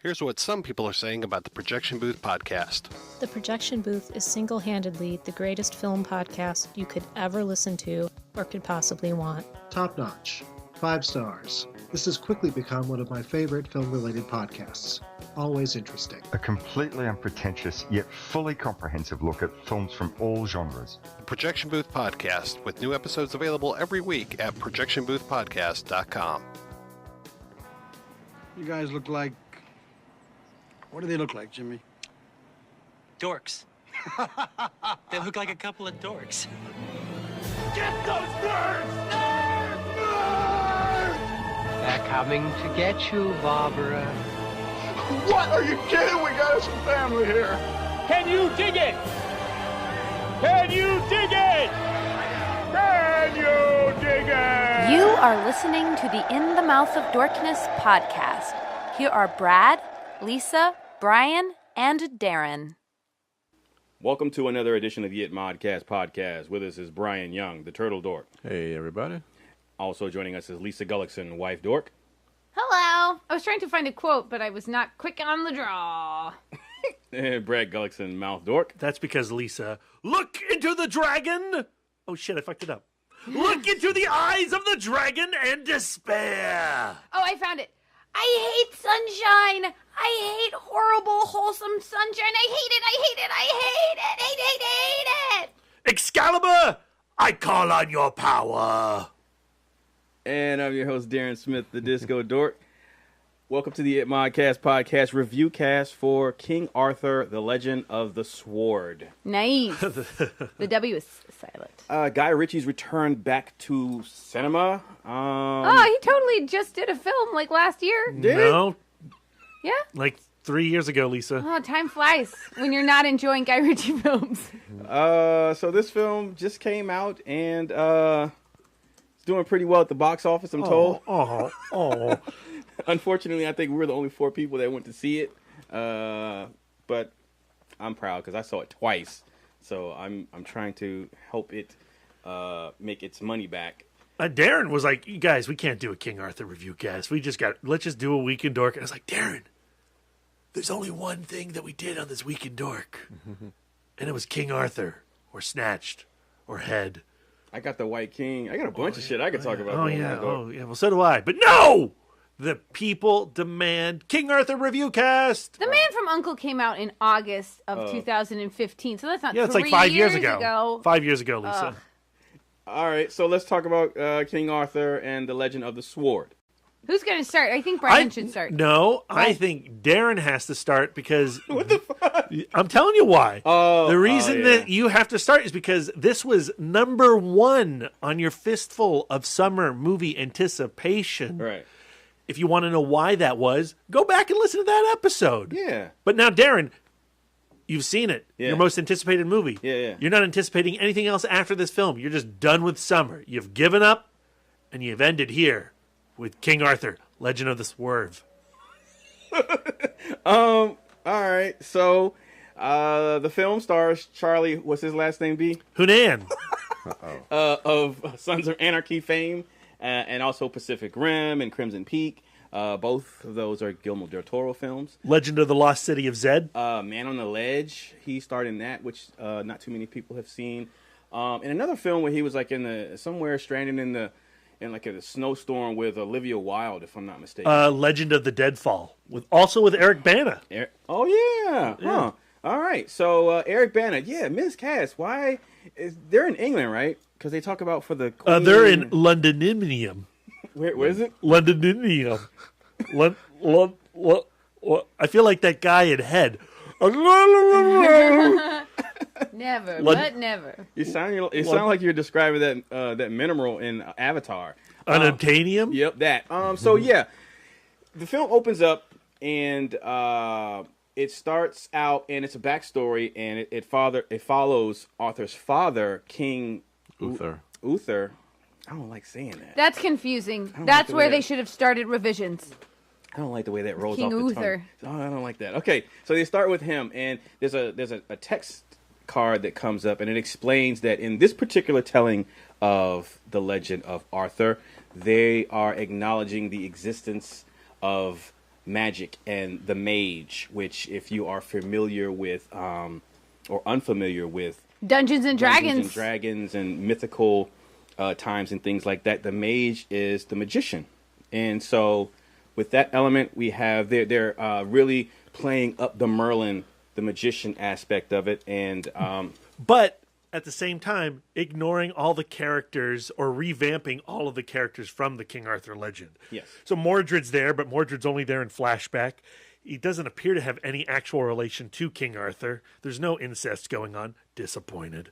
Here's what some people are saying about the Projection Booth podcast. The Projection Booth is single-handedly the greatest film podcast you could ever listen to or could possibly want. Top notch. 5 stars. This has quickly become one of my favorite film-related podcasts. Always interesting. A completely unpretentious yet fully comprehensive look at films from all genres. The Projection Booth podcast, with new episodes available every week at projectionboothpodcast.com. You guys look like... What do they look like, Jimmy? Dorks. They look like a couple of dorks. Get those birds! They're coming to get you, Barbara. What? Are you kidding? We got us some family here. Can you dig it? Can you dig it? Can you dig it? You are listening to the In the Mouth of Dorkness podcast. Here are Brad, Lisa, Brian, and Darren. Welcome to another edition of the It Modcast podcast. With us is Brian Young, the Turtle Dork. Hey, everybody. Also joining us is Lisa Gullickson, wife Dork. Hello. I was trying to find a quote, but I was not quick on the draw. And Brad Gullickson, mouth Dork. That's because Lisa, look into the dragon. Oh, shit, I fucked it up. Look into the eyes of the dragon and despair. Oh, I found it. I hate sunshine. I hate horrible, wholesome sunshine. I hate it. I hate it. I hate it. Hate it. Excalibur, I call on your power. And I'm your host, Darren Smith, the Disco Dork. Welcome to the It Modcast podcast review cast for King Arthur, The Legend of the Sword. Nice. The W is silent. Guy Ritchie's returned back to cinema. He totally just did a film like last year. No. Yeah? Like 3 years ago, Lisa. Oh, time flies when you're not enjoying Guy Ritchie films. So this film just came out and it's doing pretty well at the box office, I'm told. Oh. Unfortunately, I think we were the only 4 people that went to see it. But I'm proud because I saw it twice. So I'm trying to help it make its money back. Darren was like, you guys, we can't do a King Arthur review cast. Let's just do a Week in Dork. And I was like, Darren, there's only one thing that we did on this Week in Dork. And it was King Arthur, or Snatched, or Head. I got the White King. I got a bunch of shit I could talk about. Oh, yeah. Well, so do I. But no! The people demand King Arthur review cast. The Man from U.N.C.L.E. came out in August of 2015, so that's not 3 it's like 5 years ago. 5 years ago, Lisa. All right, so let's talk about King Arthur and the Legend of the Sword. Who's going to start? I think Brian should start. No, I think Darren has to start because... What the fuck? I'm telling you why. The reason yeah. that you have to start is because this was number 1 on your Fistful of Summer movie anticipation. Right. If you want to know why that was, go back and listen to that episode. Yeah. But now, Darren, you've seen it. Yeah. Your most anticipated movie. Yeah. You're not anticipating anything else after this film. You're just done with summer. You've given up, and you've ended here with King Arthur, Legend of the Swerve. All right. So, the film stars Charlie, what's his last name be? Hunnam. Of Sons of Anarchy fame. And also Pacific Rim and Crimson Peak. Both of those are Guillermo del Toro films. Legend of the Lost City of Zed. Man on the Ledge. He starred in that, which not too many people have seen. In another film where he was like somewhere stranded in a snowstorm with Olivia Wilde, if I'm not mistaken. Legend of the Deadfall, with Eric Bana. Oh yeah. Huh. All right. So Eric Bana, miscast. Why? They're in England, right? Because they talk about for the Queen. They're in Londoninium. Where is it? Londoninium. I feel like that guy in Head. Never, but never. You sound like you're describing that mineral in Avatar. Unobtainium? Yep, that. So yeah, the film opens up and it starts out and it's a backstory and it follows Arthur's father, King Uther. I don't like saying that. That's confusing. That's where they should have started revisions. I don't like the way that rolls King off the Uther. tongue. Oh, I don't like that. Okay, so they start with him, and there's a text card that comes up, and it explains that in this particular telling of the legend of Arthur, they are acknowledging the existence of magic and the mage, which if you are familiar with or unfamiliar with Dungeons and Dragons and mythical times and things like that, the mage is the magician. And so with that element, we have they're really playing up the Merlin, the magician aspect of it, and but at the same time, ignoring all the characters or revamping all of the characters from the King Arthur legend. Yes. So Mordred's there, but Mordred's only there in flashback. He doesn't appear to have any actual relation to King Arthur. There's no incest going on. Disappointed.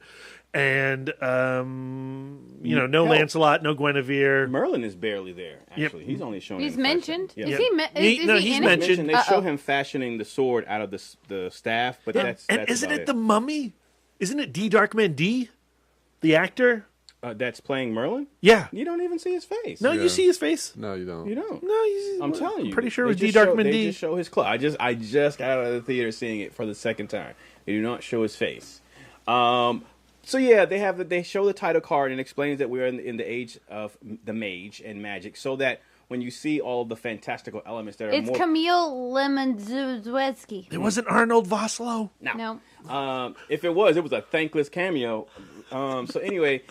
And, no Lancelot, no Guinevere. Merlin is barely there, actually. Yep. He's only shown. He's mentioned. Yeah. Is he mentioned. They show him fashioning the sword out of the staff, but that's isn't it the mummy? Isn't it D. Darkman D, the actor? That's playing Merlin? Yeah. You don't even see his face. No, you see his face. No, you don't. You don't. No, I'm telling you. I'm pretty sure it was D. Darkman D. They just show his clothes. I just got out of the theater seeing it for the second time. They do not show his face. So yeah, they show the title card and explains that we're in the age of the mage and magic, so that when you see all of the fantastical elements that are It's Camille Lemon-Zuzwetsky. It wasn't Arnold Vosloo? No. If it was a thankless cameo. So anyway,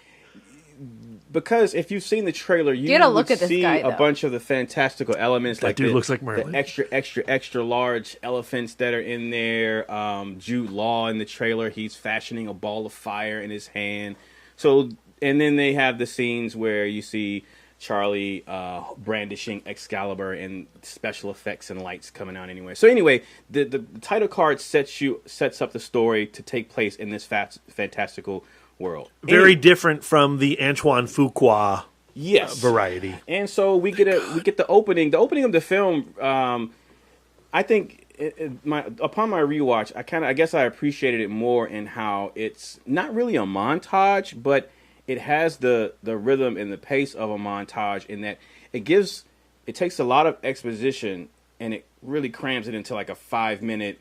because if you've seen the trailer, you get a look at this see guy, a bunch of the fantastical elements. That like dude looks like Merlin. The extra large elephants that are in there. Jude Law in the trailer, he's fashioning a ball of fire in his hand. So, and then they have the scenes where you see Charlie brandishing Excalibur and special effects and lights coming out anyway. So anyway, the title card sets up the story to take place in this fantastical world. Very different from the Antoine Fuqua variety. And so we get the opening. The opening of the film, I think upon my rewatch, I guess I appreciated it more in how it's not really a montage, but it has the rhythm and the pace of a montage in that it takes a lot of exposition and it really crams it into like a 5-minute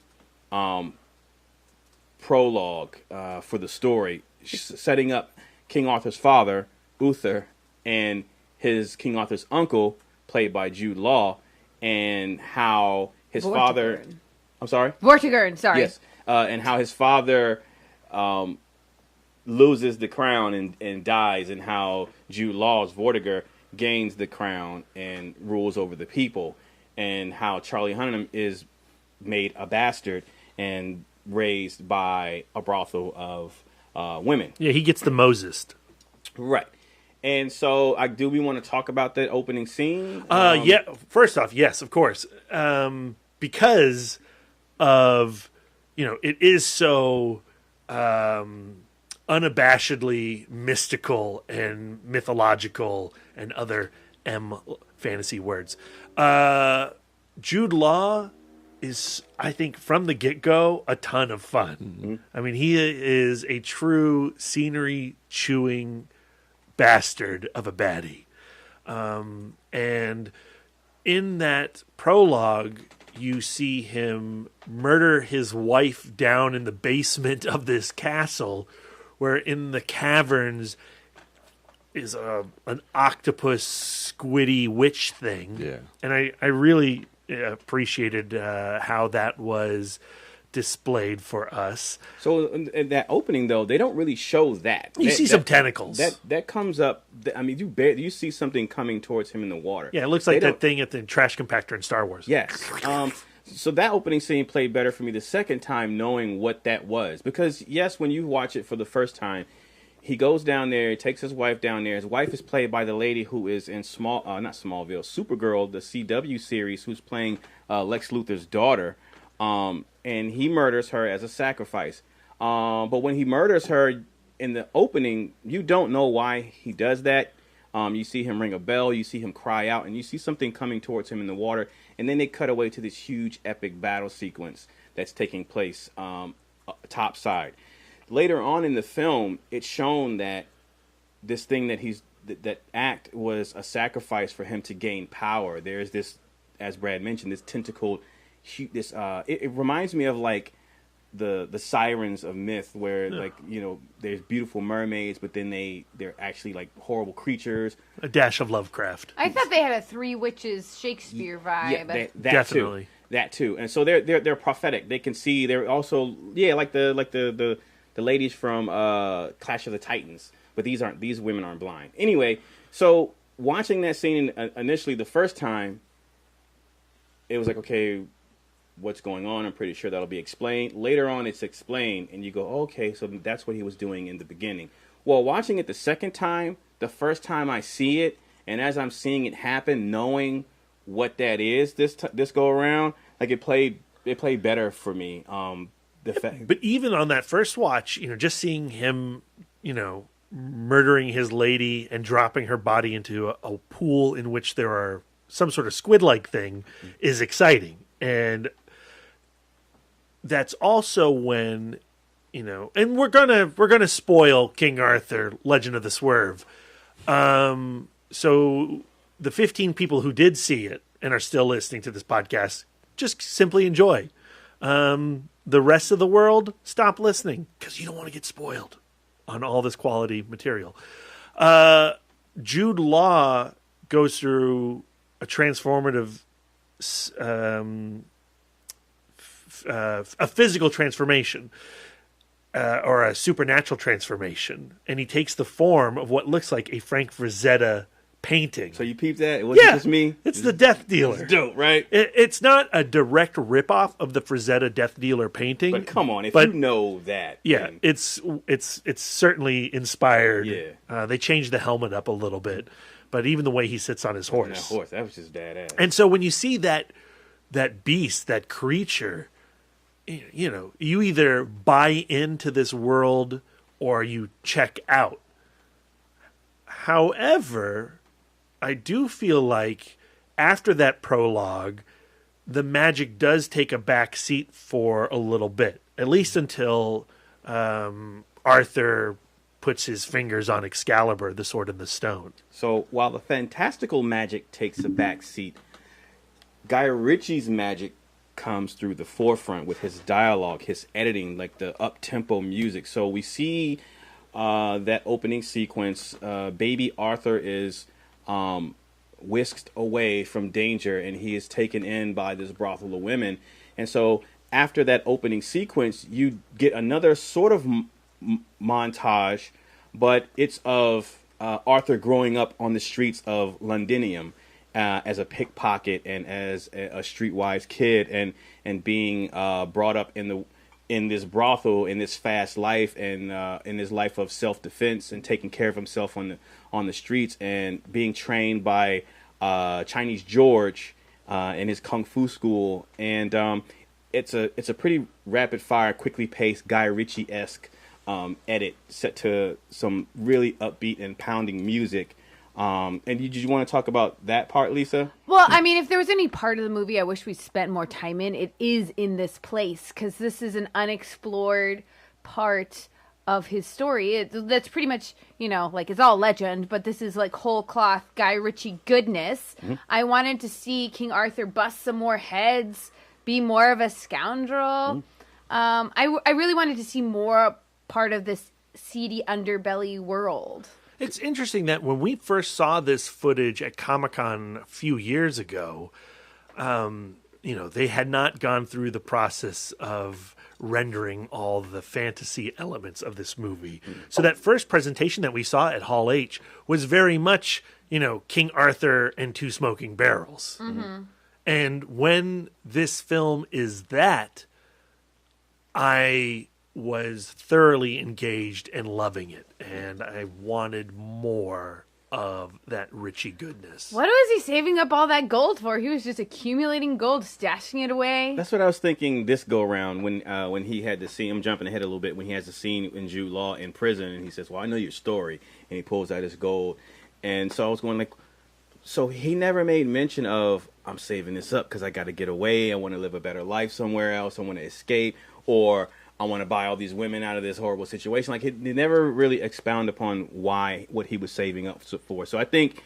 prologue for the story, setting up King Arthur's father, Uther, and his King Arthur's uncle, played by Jude Law, and how his father... I'm sorry? Vortigern, sorry. Yes, and how his father loses the crown and dies, and how Jude Law's Vortigern gains the crown and rules over the people, and how Charlie Hunnam is made a bastard and raised by a brothel of women. Yeah, he gets the Moses. Right. And so, do we want to talk about that opening scene? Yeah. First off, yes, of course. Because of, it is so unabashedly mystical and mythological and other fantasy words. Jude Law is, I think, from the get-go, a ton of fun. Mm-hmm. I mean, he is a true scenery-chewing bastard of a baddie. And in that prologue, you see him murder his wife down in the basement of this castle, where in the caverns is an octopus squiddy witch thing. Yeah. And I really appreciated how that was displayed for us. So in that opening, though, they don't really show that. You see some tentacles. That comes up. I mean, you see something coming towards him in the water. Yeah, it looks like that thing at the trash compactor in Star Wars. Yes. So that opening scene played better for me the second time, knowing what that was. Because, yes, when you watch it for the first time, he goes down there, takes his wife down there. His wife is played by the lady who is in Supergirl, the CW series, who's playing Lex Luthor's daughter. And he murders her as a sacrifice. But when he murders her in the opening, you don't know why he does that. You see him ring a bell, you see him cry out, and you see something coming towards him in the water. And then they cut away to this huge epic battle sequence that's taking place topside. Later on in the film, it's shown that this thing that act was a sacrifice for him to gain power. There's this, as Brad mentioned, this tentacled, it reminds me of like the sirens of myth, where like there's beautiful mermaids, but then they're actually like horrible creatures. A dash of Lovecraft. I thought they had a Three Witches Shakespeare vibe. Yeah, that definitely. That too, and so they're prophetic. They can see. They're also like the ladies from Clash of the Titans, but these women aren't blind. Anyway, so watching that scene initially the first time, it was like, okay, what's going on? I'm pretty sure that'll be explained later on. It's explained, and you go, okay, so that's what he was doing in the beginning. Well, watching it the second time, the first time I see it, and as I'm seeing it happen, knowing what that is this go around, like it played better for me. But even on that first watch, just seeing him, murdering his lady and dropping her body into a pool in which there are some sort of squid-like thing is exciting. And that's also when, and we're gonna spoil King Arthur, Legend of the Swerve. So the 15 people who did see it and are still listening to this podcast, just simply enjoy. The rest of the world, stop listening because you don't want to get spoiled on all this quality material. Jude Law goes through a transformative, a physical transformation or a supernatural transformation, and he takes the form of what looks like a Frank Frazetta painting. So you peeped that? It wasn't just me? It's the Death Dealer. It's dope, right? It's not a direct ripoff of the Frazetta Death Dealer painting. But come on, if you know that. Yeah, then... it's certainly inspired. Yeah. They changed the helmet up a little bit, but even the way he sits on his horse. That was just badass. And so when you see that beast, that creature, you either buy into this world or you check out. However, I do feel like after that prologue, the magic does take a back seat for a little bit, at least until Arthur puts his fingers on Excalibur, the sword and the stone. So while the fantastical magic takes a back seat, Guy Ritchie's magic comes through the forefront with his dialogue, his editing, like the up-tempo music. So we see that opening sequence, baby Arthur is whisked away from danger, and he is taken in by this brothel of women. And so after that opening sequence, you get another sort of montage, but it's of Arthur growing up on the streets of Londinium as a pickpocket and as a streetwise kid, and being brought up in this brothel, in this fast life, and in this life of self-defense and taking care of himself on the streets, and being trained by Chinese George in his kung fu school. And it's a pretty rapid fire, quickly paced Guy Ritchie-esque edit set to some really upbeat and pounding music. And did you want to talk about that part, Lisa? Well, I mean, if there was any part of the movie I wish we spent more time in, it is in this place, because this is an unexplored part of his story. That's pretty much, like it's all legend, but this is like whole cloth Guy Ritchie goodness. Mm-hmm. I wanted to see King Arthur bust some more heads, be more of a scoundrel. Mm-hmm. I really wanted to see more part of this seedy underbelly world. It's interesting that when we first saw this footage at Comic-Con a few years ago, they had not gone through the process of rendering all the fantasy elements of this movie. So that first presentation that we saw at Hall H was very much, King Arthur and two smoking barrels. Mm-hmm. And when this film is that, I was thoroughly engaged and loving it, and I wanted more of that Ritchie goodness. What was he saving up all that gold for? He was just accumulating gold, stashing it away. That's what I was thinking this go around when he had the scene. I'm jumping ahead a little bit. When he has the scene in Jude Law in prison, and he says, "Well, I know your story," and he pulls out his gold. And so I was going like, so he never made mention of, I'm saving this up because I got to get away. I want to live a better life somewhere else. I want to escape, or I want to buy all these women out of this horrible situation. Like, he never really expound upon what he was saving up for. So I think,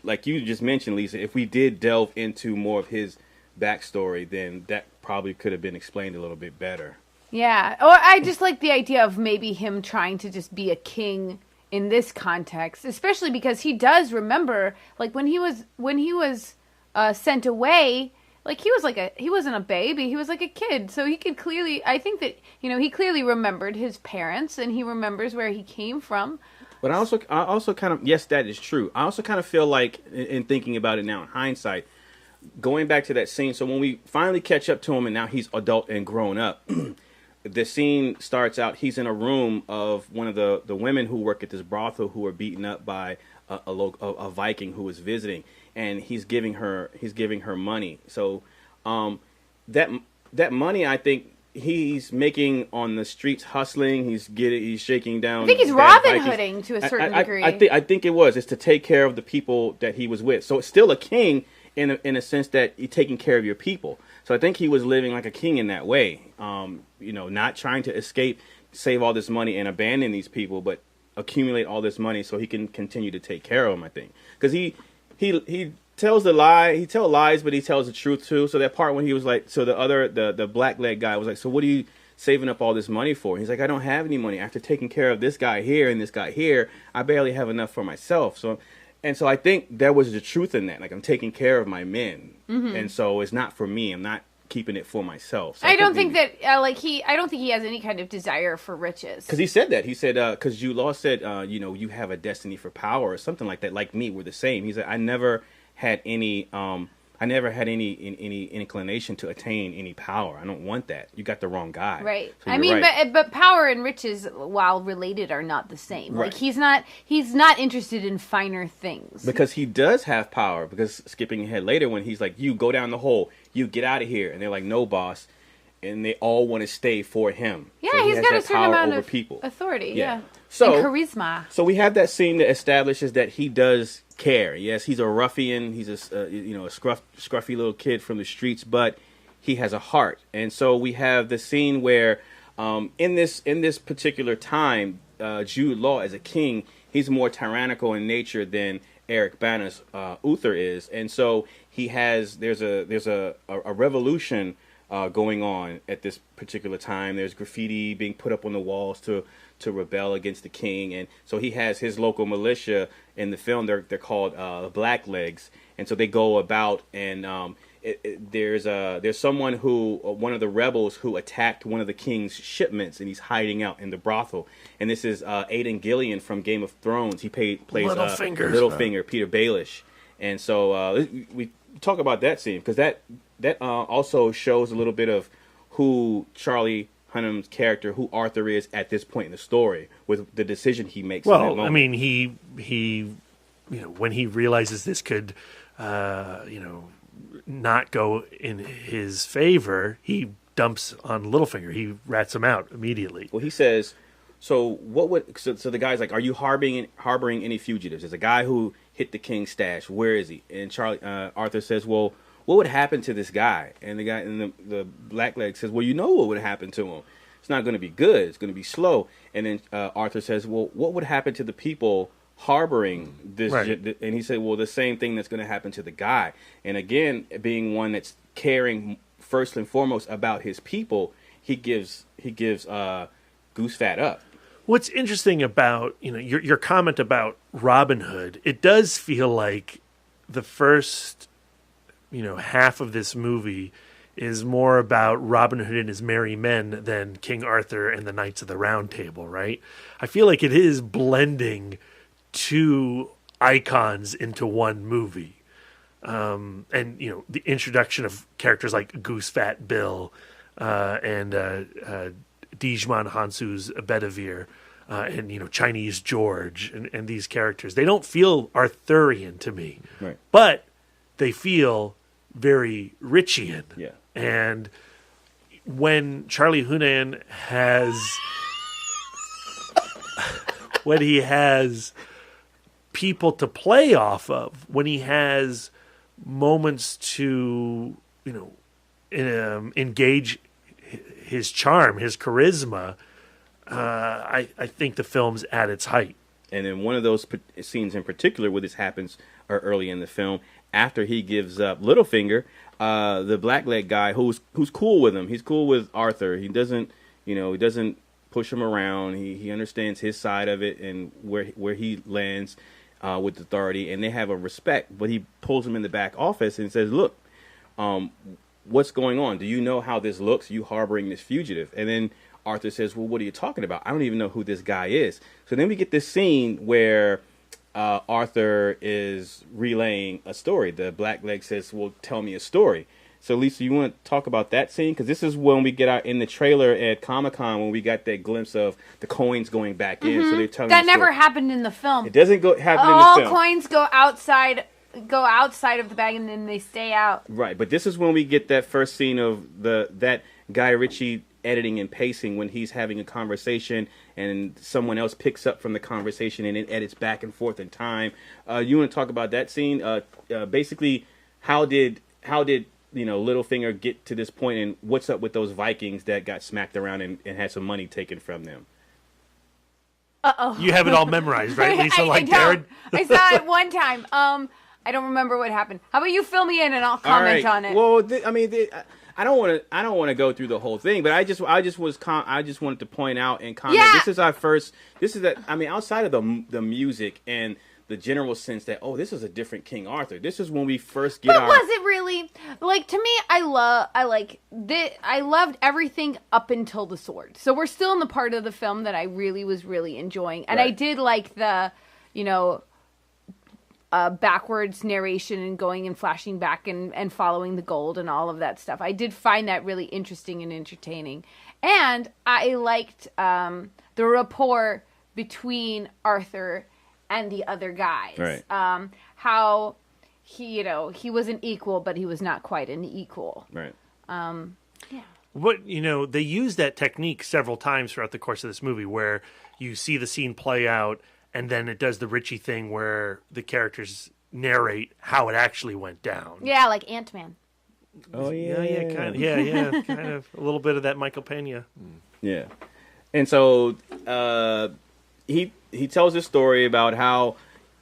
like you just mentioned, Lisa, if we did delve into more of his backstory, then that probably could have been explained a little bit better. Yeah. Or I just like the idea of maybe him trying to just be a king in this context, especially because he does remember, like, when he was sent away, like, he wasn't a baby, he was like a kid, so he could clearly, I think that, he clearly remembered his parents, and he remembers where he came from. But I also kind of, yes, that is true. I also kind of feel like, in thinking about it now in hindsight, going back to that scene, so when we finally catch up to him and now he's adult and grown up, the scene starts out, he's in a room of one of the women who work at this brothel who are beaten up by a Viking who was visiting, and he's giving her money. So that money, I think he's making on the streets, hustling. He's shaking down. I think he's Robin Hooding to a certain degree. I think it was. It's to take care of the people that he was with. So it's still a king in a sense that you're taking care of your people. So I think he was living like a king in that way. Not trying to escape, save all this money and abandon these people, but accumulate all this money so he can continue to take care of them. I think because he tells the lie. He tells lies, but he tells the truth too. So that part when he was like, so the black leg guy was like, so what are you saving up all this money for? He's like, I don't have any money. After taking care of this guy here and this guy here, I barely have enough for myself. So I think there was the truth in that. Like, I'm taking care of my men, and so it's not for me. I'm not keeping it for myself. So I don't think that I don't think he has any kind of desire for riches. Because he said that. He said, because Jude Law said, you have a destiny for power or something like that. Like me, we're the same. He said, I never had any inclination to attain any power. I don't want that. You got the wrong guy. Right. So I mean, right. but power and riches, while related, are not the same. Right. Like, he's not interested in finer things. Because he does have power. Because skipping ahead later, when he's like, you go down the hole, you get out of here, and they're like, no, boss, and they all want to stay for him. Yeah, so he's got a certain amount of people. Authority. Yeah. And charisma. So we have that scene that establishes that he does care. Yes, he's a ruffian. He's a scruffy little kid from the streets, but he has a heart. And so we have the scene where, in this particular time, Jude Law as a king, he's more tyrannical in nature than Eric Bana's Uther is, and so there's a revolution going on at this particular time. There's graffiti being put up on the walls to rebel against the king, and so he has his local militia in the film. They're called Blacklegs, and so they go about and there's someone one of the rebels who attacked one of the king's shipments, and he's hiding out in the brothel. And this is Aidan Gillian from Game of Thrones. He plays Littlefinger, Peter Baelish. And so we talk about that scene because that also shows a little bit of who Charlie Hunnam's character, who Arthur is at this point in the story, with the decision he makes. Well, in that moment. I mean, he when he realizes this could, not go in his favor, he dumps on Littlefinger. He rats him out immediately. Well, he says, so the guy's like, are you harboring any fugitives? There's a guy who hit the king's stash. Where is he? And Arthur says, well, what would happen to this guy? And the guy in the Blackleg says, well, you know what would happen to him. It's not going to be good. It's going to be slow. And then Arthur says, well, what would happen to the people harboring this? Right. And he said, well, the same thing that's going to happen to the guy. And again, being one that's caring first and foremost about his people, he gives Goose Fat up. What's interesting about your comment about Robin Hood, it does feel like the first half of this movie is more about Robin Hood and his merry men than King Arthur and the Knights of the Round Table, right? I feel like it is blending two icons into one movie. And the introduction of characters like Goose Fat Bill and Djimon Hounsou's Bedivere and Chinese George and these characters. They don't feel Arthurian to me, right? But they feel very Ritchian. Yeah. And when Charlie Hunnam has people to play off of, when he has moments to engage his charm, his charisma, I think the film's at its height. And in one of those scenes in particular where this happens early in the film, after he gives up Littlefinger, the Blackleg guy who's cool with him. He's cool with Arthur. He doesn't You know, he doesn't push him around. He understands his side of it and where he lands with authority, and they have a respect. But he pulls him in the back office and says, "Look, what's going on? Do you know how this looks? You harboring this fugitive?" And then Arthur says, "Well, what are you talking about? I don't even know who this guy is." So then we get this scene where Arthur is relaying a story. The Blackleg says, "Well, tell me a story." So, Lisa, you want to talk about that scene? Because this is when we get out in the trailer at Comic-Con when we got that glimpse of the coins going back in. So they're telling that never happened in the film. It doesn't happen in the All film. coins go outside of the bag and then they stay out. Right, but this is when we get that first scene of that Guy Ritchie editing and pacing when he's having a conversation and someone else picks up from the conversation and it edits back and forth in time. You want to talk about that scene? Basically, how did Littlefinger get to this point, and what's up with those Vikings that got smacked around and had some money taken from them? Uh-oh. You have it all memorized, right, Lisa? Darren? I saw it one time. I don't remember what happened. How about you fill me in and I'll comment on it? Well, I don't want to go through the whole thing, but I just wanted to point out and comment. Yeah. Outside of the music and the general sense that, oh, this is a different King Arthur. This is when we first get But was it really? Like, to me, I loved everything up until the sword. So we're still in the part of the film that I was really enjoying. And right. I did like the, backwards narration and going and flashing back and following the gold and all of that stuff. I did find that really interesting and entertaining. And I liked the rapport between Arthur and the other guys. Right. How he was an equal, but he was not quite an equal. Right. Yeah. They use that technique several times throughout the course of this movie where you see the scene play out and then it does the Ritchie thing where the characters narrate how it actually went down. Yeah, like Ant-Man. Oh, yeah. Yeah, kind of a little bit of that Michael Pena. Yeah. And so he tells this story about how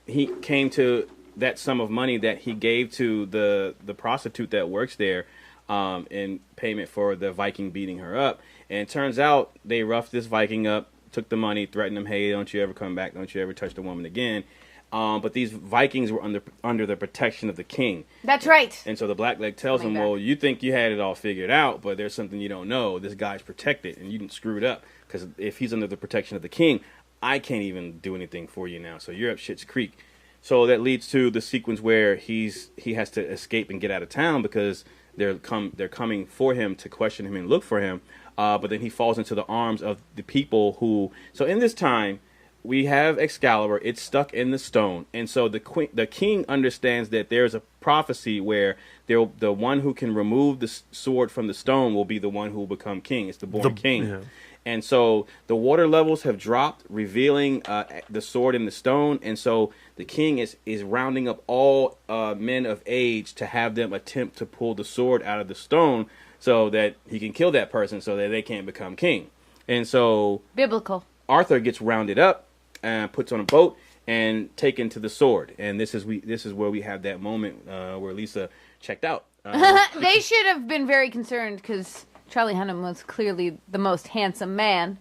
he came to that sum of money that he gave to the prostitute that works there in payment for the Viking beating her up. And it turns out they roughed this Viking up, took the money, threatened him, hey, don't you ever come back, don't you ever touch the woman again. But these Vikings were under the protection of the king. That's right. And so the Blackleg tells him, well, you think you had it all figured out, but there's something you don't know. This guy's protected, and you didn't screw it up. Because if he's under the protection of the king, I can't even do anything for you now. So you're up Schitt's Creek. So that leads to the sequence where he has to escape and get out of town because they're coming for him to question him and look for him. But then he falls into the arms of the people who... So in this time, we have Excalibur. It's stuck in the stone. And so the king understands that there's a prophecy where the one who can remove the sword from the stone will be the one who will become king. It's the born king. Yeah. And so the water levels have dropped, revealing the sword in the stone. And so the king is rounding up all men of age to have them attempt to pull the sword out of the stone so that he can kill that person so that they can't become king. And so... Biblical. Arthur gets rounded up and puts on a boat and taken to the sword. And this is where we have that moment where Lisa checked out. They should have been very concerned because Charlie Hunnam was clearly the most handsome man.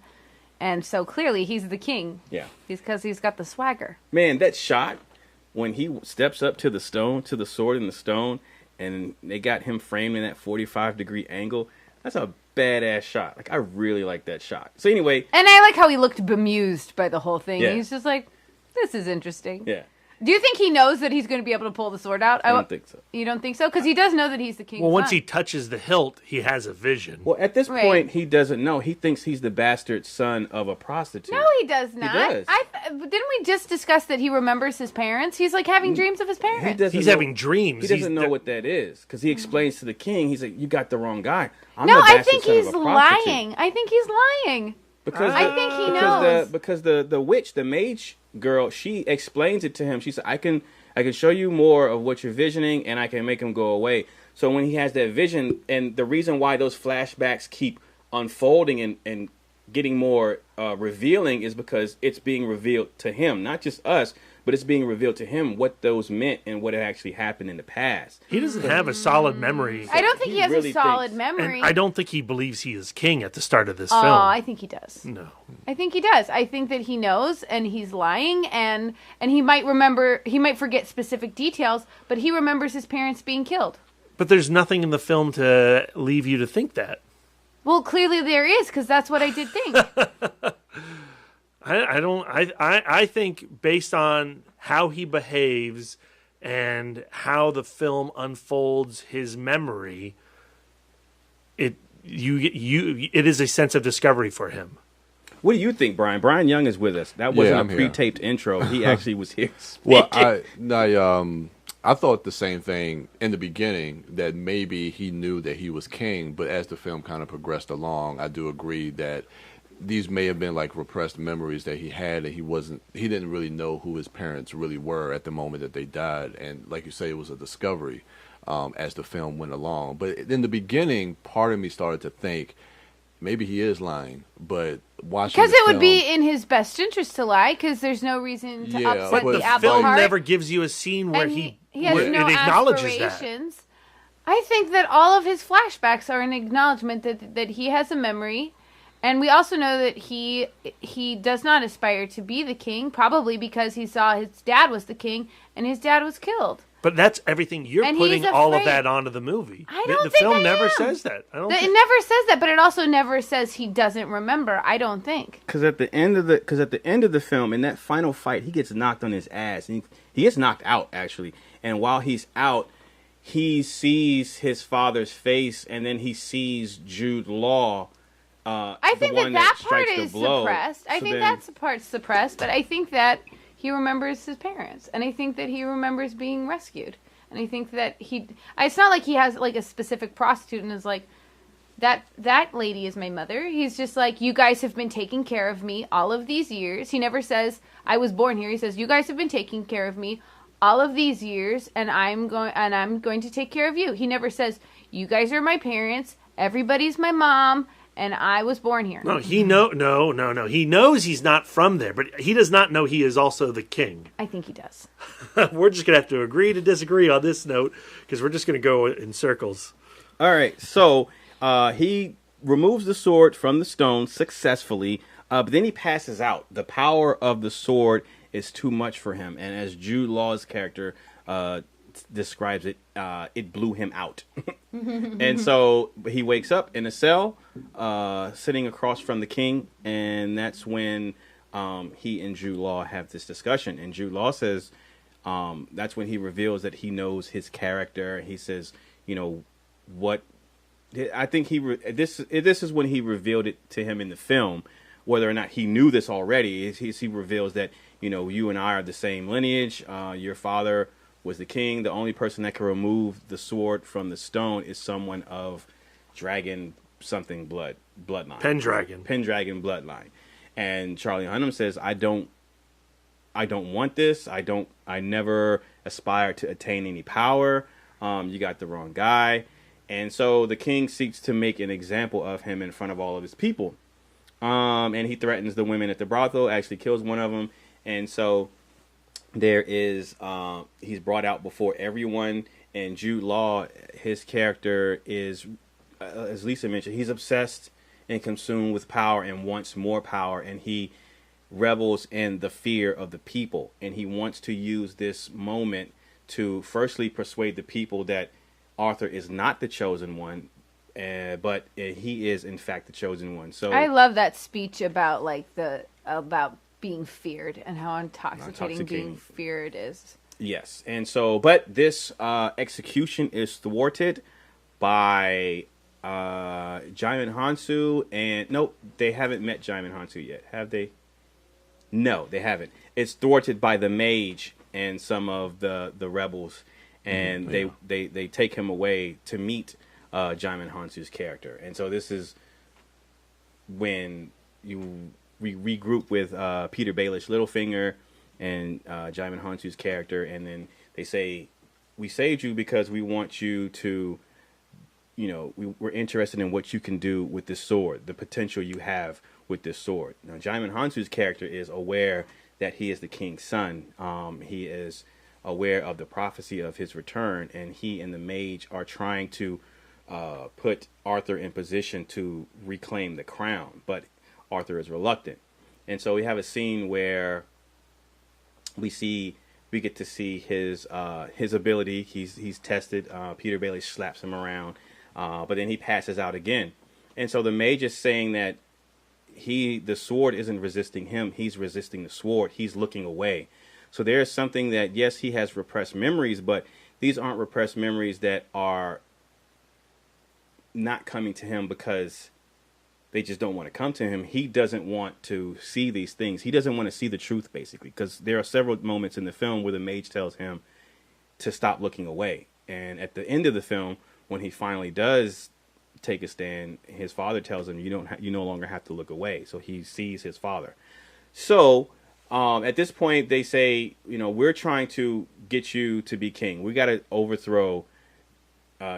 And so clearly he's the king. Yeah. Because he's got the swagger. Man, that shot when he steps up to the stone, to the sword in the stone, and they got him framed in that 45-degree angle, that's a badass shot. Like, I really like that shot. So anyway... And I like how he looked bemused by the whole thing. Yeah. He's just like, this is interesting. Yeah. Do you think he knows that he's going to be able to pull the sword out? I don't think so. You don't think so? Because he does know that he's the king's Well, once son. he touches the hilt, he has a vision. Well, at this point, he doesn't know. He thinks he's the bastard son of a prostitute. No, he does not. He does. Didn't we just discuss that he remembers his parents? He's like having dreams of his parents. He's having dreams. He doesn't know what that is because he explains to the king. He's like, "You got the wrong guy. I'm no, the I bastard think son he's of a prostitute." lying. I think he's lying. Because I think he knows. Because the witch, the mage girl, she explains it to him. She said, I can show you more of what you're visioning, and I can make him go away. So when he has that vision, and the reason why those flashbacks keep unfolding and getting more revealing is because it's being revealed to him, not just us, but it's being revealed to him what those meant and what had actually happened in the past. He doesn't have a solid memory. I don't think he has really a solid thinks- memory. And I don't think he believes he is king at the start of this Oh, film. I think he does. No. I think he does. I think that he knows, and he's lying, and he might remember. He might forget specific details, but he remembers his parents being killed. But there's nothing in the film to leave you to think that. Well, clearly there is, because that's what I did think. I think based on how he behaves and how the film unfolds his memory, it is a sense of discovery for him. What do you think, Brian? Brian Young is with us. That wasn't I'm a here. pre-taped intro. He actually was here speaking. Well, I thought the same thing in the beginning, that maybe he knew that he was king, but as the film kind of progressed along, I do agree that these may have been like repressed memories that he had, and he didn't really know who his parents really were at the moment that they died. And like you say, it was a discovery as the film went along. But in the beginning, part of me started to think maybe he is lying, but watching Because the it would film- be in his best interest to lie, because there's no reason to upset But the the apple film cart. never gives you a scene where And he has where no it acknowledges that. aspirations. I think that all of his flashbacks are an acknowledgement that he has a memory, and we also know that he does not aspire to be the king, probably because he saw his dad was the king and his dad was killed. But that's everything. You're And putting he's all of afraid. that onto the movie. I don't the think film I never am. says that. I don't It think. never says that, but it also never says he doesn't remember. I don't think. Because at the end of the film, in that final fight, he gets knocked on his ass. And he gets knocked out, actually. And while he's out, he sees his father's face, and then he sees Jude Law. I think the one that part strikes the is blow. suppressed. I So think then- that's the part suppressed, but I think that he remembers his parents, and I think that he remembers being rescued, and I think that it's not like he has like a specific prostitute and is like, that lady is my mother. He's just like, you guys have been taking care of me all of these years. He never says I was born here. He says you guys have been taking care of me all of these years, and I'm going to take care of you. He never says you guys are my parents. Everybody's my mom. And I was born here. No, no. He knows he's not from there, but he does not know he is also the king. I think he does. We're just going to have to agree to disagree on this note, because we're just going to go in circles. All right, so he removes the sword from the stone successfully, but then he passes out. The power of the sword is too much for him, and as Jude Law's character describes it, it blew him out. And so he wakes up in a cell, sitting across from the king, and that's when he and Jude Law have this discussion. And Jude Law says that's when he reveals that he knows his character. He says, you know, what I think this is when he revealed it to him in the film. Whether or not he knew this already, he reveals that, you know, you and I are the same lineage. Your father was the king. The only person that can remove the sword from the stone is someone of dragon something bloodline. Pendragon bloodline. And Charlie Hunnam says, I don't want this. I never aspire to attain any power. You got the wrong guy. And so the king seeks to make an example of him in front of all of his people. And he threatens the women at the brothel, actually kills one of them. And so there is, he's brought out before everyone, and Jude Law, his character is, as Lisa mentioned, he's obsessed and consumed with power and wants more power, and he revels in the fear of the people, and he wants to use this moment to firstly persuade the people that Arthur is not the chosen one, but he is in fact the chosen one. So I love that speech about about being feared and how intoxicating being feared is. Yes, and so, but this execution is thwarted by Djimon Hounsou, and nope, they haven't met Djimon Hounsou yet, have they? No, they haven't. It's thwarted by the mage and some of the rebels, and they take him away to meet Djimon Hounsou's character, and so this is when we regroup with Peter Baelish Littlefinger and Djimon Hounsou's character, and then they say, we saved you because we want you to, you know, we're interested in what you can do with this sword, the potential you have with this sword. Now, Djimon Hounsou's character is aware that he is the king's son. He is aware of the prophecy of his return, and he and the mage are trying to put Arthur in position to reclaim the crown, but Arthur is reluctant. And so we have a scene where we get to see his ability. He's tested. Peter Bailey slaps him around, but then he passes out again. And so the mage is saying that the sword isn't resisting him. He's resisting the sword. He's looking away. So there's something that, yes, he has repressed memories, but these aren't repressed memories that are not coming to him because they just don't want to come to him. He doesn't want to see these things. He doesn't want to see the truth, basically, because there are several moments in the film where the mage tells him to stop looking away. And at the end of the film, when he finally does take a stand, his father tells him, you no longer have to look away. So he sees his father. So at this point, they say, we're trying to get you to be king. We got to overthrow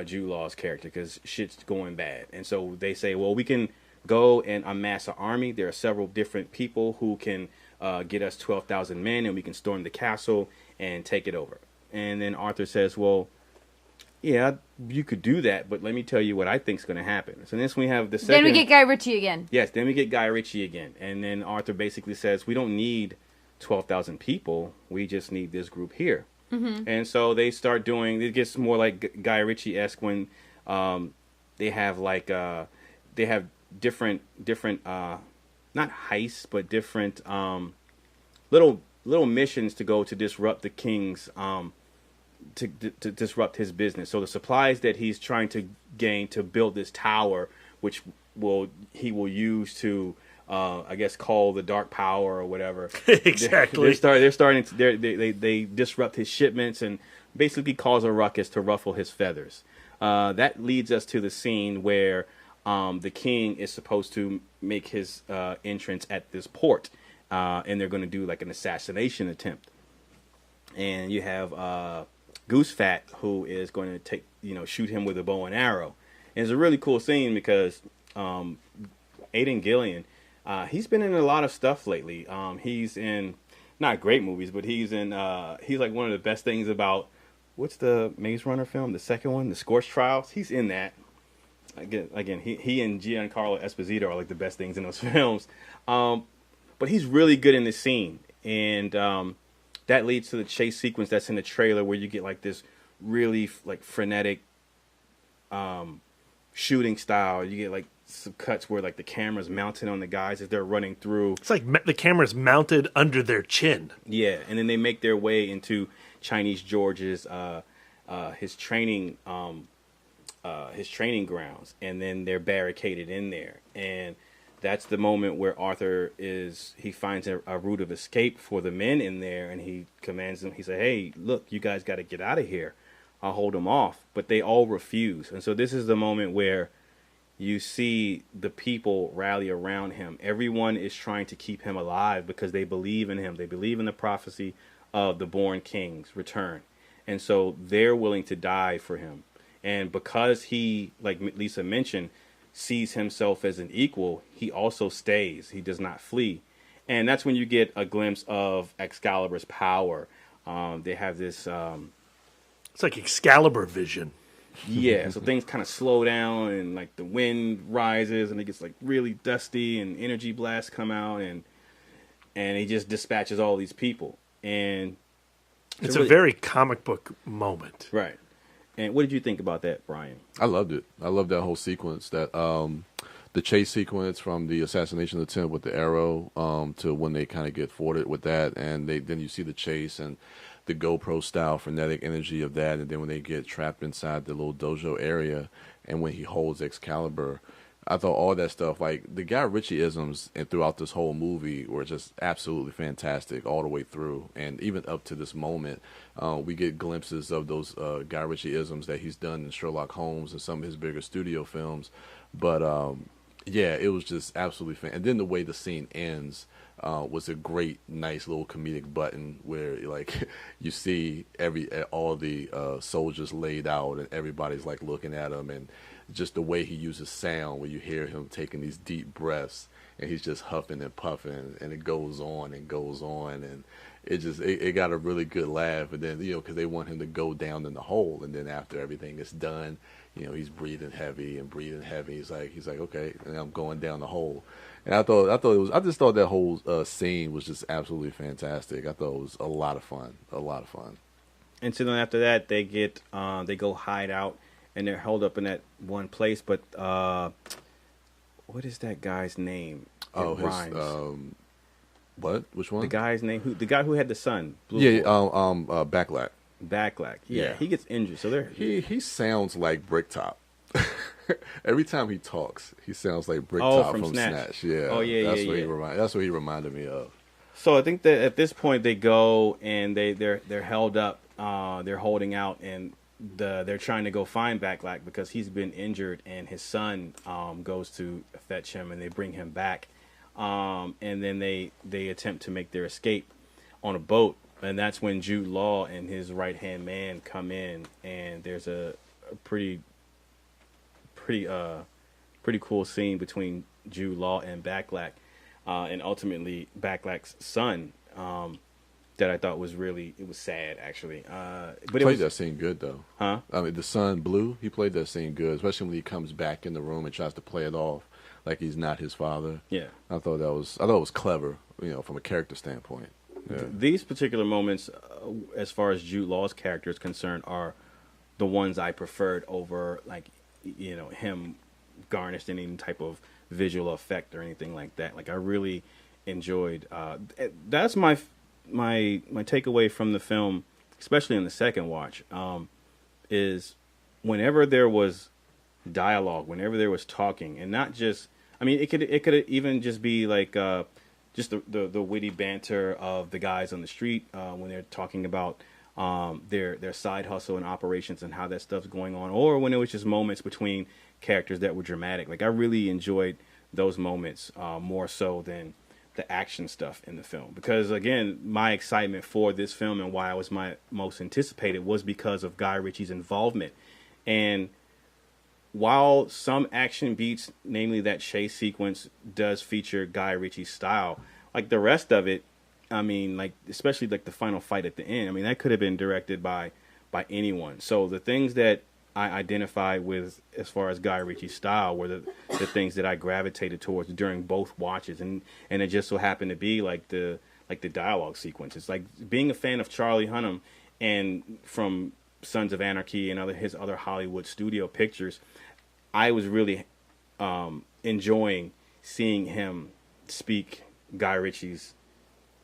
Jude Law's character because shit's going bad. And so they say, well, we can go and amass an army. There are several different people who can get us 12,000 men, and we can storm the castle and take it over. And then Arthur says, well, yeah, you could do that, but let me tell you what I think is going to happen. So this we have the second. Then we get Guy Ritchie again. Yes, then we get Guy Ritchie again. And then Arthur basically says, we don't need 12,000 people. We just need this group here. Mm-hmm. And so they start doing, it gets more like Guy Ritchie-esque when they have different not heists, but different little missions to go to disrupt the king's to disrupt his business. So the supplies that he's trying to gain to build this tower, which he will use to I guess call the dark power or whatever. Exactly. They disrupt his shipments and basically cause a ruckus to ruffle his feathers. That leads us to the scene where the king is supposed to make his entrance at this port, and they're going to do like an assassination attempt. And you have Goosefat, who is going to shoot him with a bow and arrow. And it's a really cool scene because Aidan Gillian, he's been in a lot of stuff lately. He's in not great movies, but he's like one of the best things about, what's the Maze Runner film, the second one, The Scorch Trials? He's in that. Again, he and Giancarlo Esposito are like the best things in those films. But he's really good in this scene, and that leads to the chase sequence that's in the trailer, where you get like this really like frenetic shooting style. You get like some cuts where like the camera's mounted on the guys as they're running through. It's like the camera's mounted under their chin. Yeah, and then they make their way into Chinese George's his training grounds, and then they're barricaded in there. And that's the moment where Arthur he finds a route of escape for the men in there, and he commands them. He said, "Hey, look, you guys got to get out of here. I'll hold them off." But they all refuse. And so this is the moment where you see the people rally around him. Everyone is trying to keep him alive because they believe in him. They believe in the prophecy of the born king's return. And so they're willing to die for him. And because he, like Lisa mentioned, sees himself as an equal, he also stays. He does not flee. And that's when you get a glimpse of Excalibur's power. They have this... it's like Excalibur vision. Yeah, so things kind of slow down, and like the wind rises, and it gets like really dusty, and energy blasts come out, and he just dispatches all these people. And it's a very comic book moment. Right. And what did you think about that, Brian? I loved it. I loved that whole sequence. That the chase sequence from the assassination attempt with the arrow to when they kind of get thwarted with that, and then you see the chase and the GoPro style frenetic energy of that, and then when they get trapped inside the little dojo area, and when he holds Excalibur, I thought all that stuff, like the Guy Ritchie isms and throughout this whole movie were just absolutely fantastic all the way through, and even up to this moment, we get glimpses of those Guy Ritchie isms that he's done in Sherlock Holmes and some of his bigger studio films. But yeah, it was just absolutely fan. And then the way the scene ends was a great, nice little comedic button where like you see all the soldiers laid out, and everybody's like looking at them, and just the way he uses sound, where you hear him taking these deep breaths, and he's just huffing and puffing, and it goes on and goes on, and it got a really good laugh. And then, because they want him to go down in the hole, and then after everything is done, he's breathing heavy and breathing heavy. He's like, okay, and I'm going down the hole. And I just thought that whole scene was just absolutely fantastic. I thought it was a lot of fun. And so then after that, they go hide out, and they're held up in that one place. But what is that guy's name? What? Which one? The guy's name? The guy who had the son? Backlack. Backlack. Yeah, he gets injured. So he sounds like Bricktop. Every time he talks, he sounds like Bricktop from Snatch. Yeah. Oh yeah, that's what he reminded me of. So I think that at this point they go and they're held up. They're holding out, and they're trying to go find Backlack because he's been injured, and his son goes to fetch him, and they bring him back. And then they attempt to make their escape on a boat, and that's when Jude Law and his right-hand man come in, and there's a pretty cool scene between Jude Law and Backlack, and ultimately Backlack's son, that I thought was sad actually. But he played that scene good though. Huh? I mean, the son Blue, he played that scene good, especially when he comes back in the room and tries to play it off like he's not his father. Yeah, I thought it was clever, from a character standpoint. Yeah. These particular moments, as far as Jude Law's character is concerned, are the ones I preferred over him garnished any type of visual effect or anything like that. Like I really enjoyed. That's my takeaway from the film, especially in the second watch, is whenever there was dialogue, whenever there was talking, and not just. I mean, it could even just be like just the witty banter of the guys on the street when they're talking about their side hustle and operations and how that stuff's going on, or when it was just moments between characters that were dramatic. Like I really enjoyed those moments more so than the action stuff in the film, because again, my excitement for this film and why I was my most anticipated was because of Guy Ritchie's involvement. And while some action beats, namely that chase sequence, does feature Guy Ritchie's style, like the rest of it, I mean, like especially like the final fight at the end, I mean, that could have been directed by anyone. So the things that I identified with as far as Guy Ritchie's style were the things that I gravitated towards during both watches, and it just so happened to be like the dialogue sequences. Like being a fan of Charlie Hunnam and from Sons of Anarchy and his other Hollywood studio pictures, I was really enjoying seeing him speak Guy Ritchie's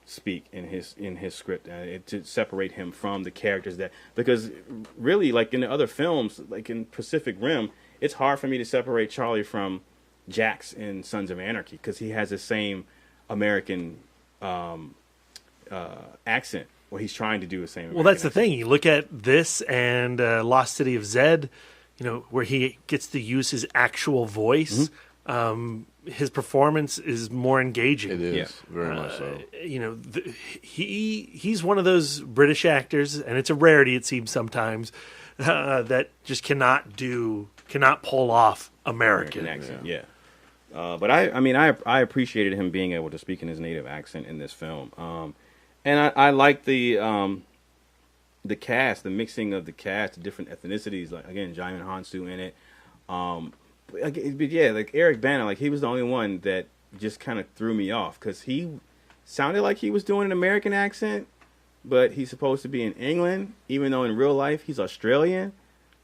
speak in his script, to separate him from the characters because really, like in the other films, like in Pacific Rim, it's hard for me to separate Charlie from Jax in Sons of Anarchy because he has the same American accent. Well, he's trying to do the same American that's the accent. thing. You look at this and Lost City of Zed, where he gets to use his actual voice. Mm-hmm. His performance is more engaging. It is, very much so. He's one of those British actors, and it's a rarity, it seems sometimes, that just cannot pull off American accent. Yeah. But I appreciated him being able to speak in his native accent in this film. And I like the cast, the mixing of the cast, the different ethnicities. Like again, Djimon Hounsou in it. But yeah, like Eric Bana, like he was the only one that just kind of threw me off because he sounded like he was doing an American accent, but he's supposed to be in England, even though in real life he's Australian.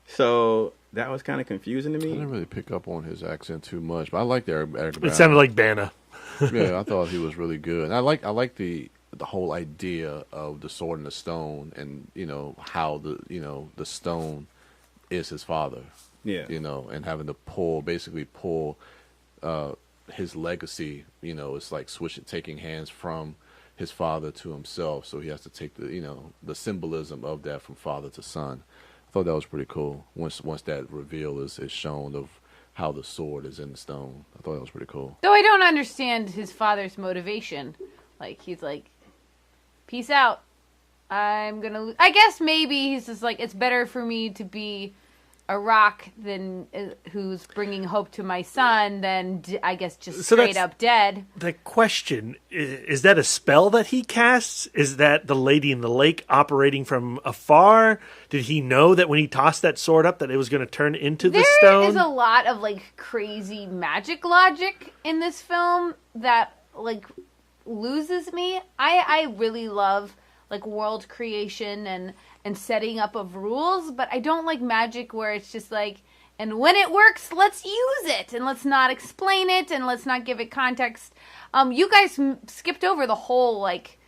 So that was kind of confusing to me. I didn't really pick up on his accent too much, but I liked Eric Bana. It sounded like Bana. Yeah, I thought he was really good. And I like the whole idea of the sword and the stone, and how the stone is his father. Yeah, and having to pull his legacy. It's like taking hands from his father to himself. So he has to take the symbolism of that from father to son. I thought that was pretty cool. Once that reveal is shown of how the sword is in the stone, I thought that was pretty cool. Though I don't understand his father's motivation. Like he's like, peace out. I'm gonna. I guess maybe he's just like, it's better for me to be a rock, then who's bringing hope to my son, then I guess just straight up dead. The question, is that a spell that he casts? Is that the lady in the lake operating from afar? Did he know that when he tossed that sword up that it was going to turn into the stone? There is a lot of like crazy magic logic in this film that like loses me. I really love like world creation and setting up of rules, but I don't like magic where it's just like, and when it works, let's use it, and let's not explain it, and let's not give it context. You guys skipped over the whole like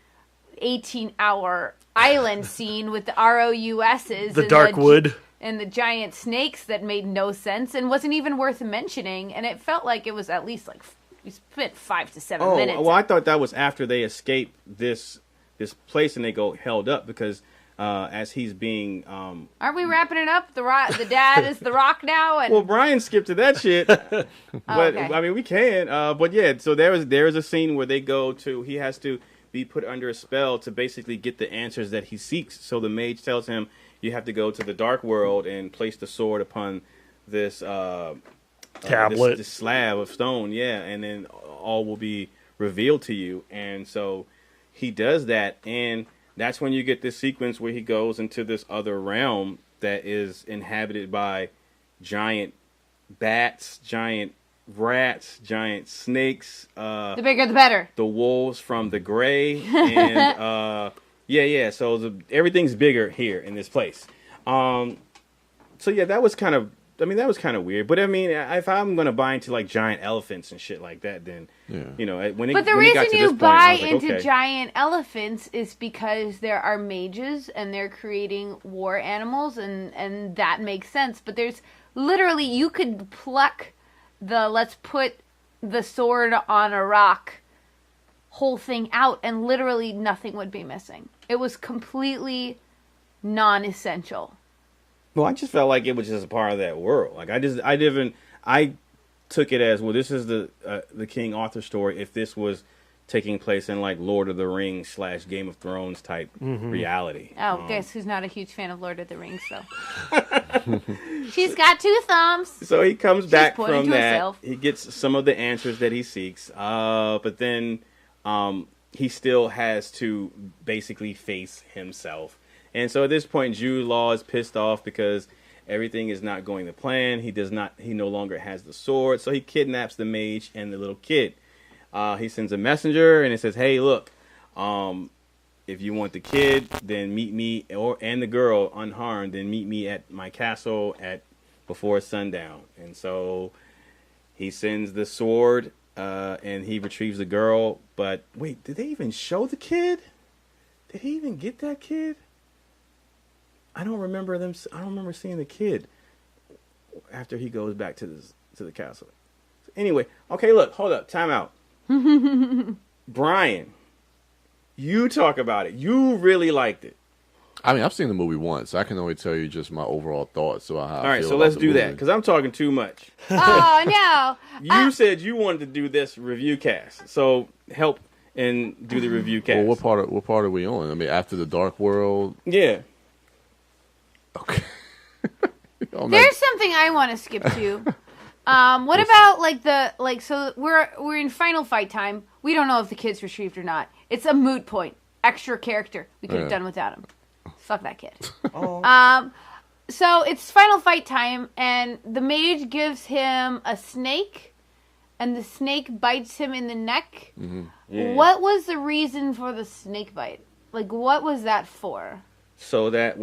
18-hour island scene with the ROUSs, the dark wood, and the giant snakes that made no sense and wasn't even worth mentioning, and it felt like it was at least like you spent 5 to 7 minutes. Oh, well, I thought that was after they escape this place and they go held up because as he's being aren't we wrapping it up? The dad is the rock now, and well, Brian skipped to that shit. But okay. I mean, we can. But yeah, so there is a scene where they go to. He has to be put under a spell to basically get the answers that he seeks. So the mage tells him, "You have to go to the dark world and place the sword upon this tablet, this slab of stone." Yeah, and then all will be revealed to you. And so he does that, and that's when you get this sequence where he goes into this other realm that is inhabited by giant bats, giant rats, giant snakes. The bigger the better. The wolves from the Gray. And yeah. So everything's bigger here in this place. So yeah, that was kind of weird. But I mean, if I'm going to buy into like giant elephants and shit like that, then, you know, when it got to this point, But the reason you buy into okay. giant elephants is because there are mages and they're creating war animals, and that makes sense. But there's literally, you could pluck the let's put the sword on a rock whole thing out and literally nothing would be missing. It was completely non-essential. Well, I just felt like it was just a part of that world. Like I took it as, well, this is the King Arthur story. If this was taking place in like Lord of the Rings / Game of Thrones type reality. Oh, guess who's not a huge fan of Lord of the Rings though? She's got 2 thumbs. So he comes back She's from that. Herself. He gets some of the answers that he seeks. But then he still has to basically face himself. And so at this point, Jude Law is pissed off because everything is not going to plan. He no longer has the sword. So he kidnaps the mage and the little kid. He sends a messenger and it says, "Hey, look, if you want the kid, then meet me, and the girl unharmed, then meet me at my castle before sundown." And so he sends the sword and he retrieves the girl. But wait, did they even show the kid? Did he even get that kid? I don't remember seeing the kid after he goes back to the castle. Anyway, okay, look, hold up, time out. Brian, you talk about it. You really liked it. I mean, I've seen the movie once. I can only tell you just my overall thoughts. All right, so let's do that because I'm talking too much. Oh no! You said you wanted to do this review cast, so help and do the review cast. Well, what part are we on? I mean, after the Dark World. Yeah. Okay. There's something I want to skip to. What about so we're in final fight time. We don't know if the kid's retrieved or not. It's a moot point. Extra character. We could have done without him. Fuck that kid. So it's final fight time, and the mage gives him a snake, and the snake bites him in the neck. Mm-hmm. Yeah. What was the reason for the snake bite? Like, what was that for? So that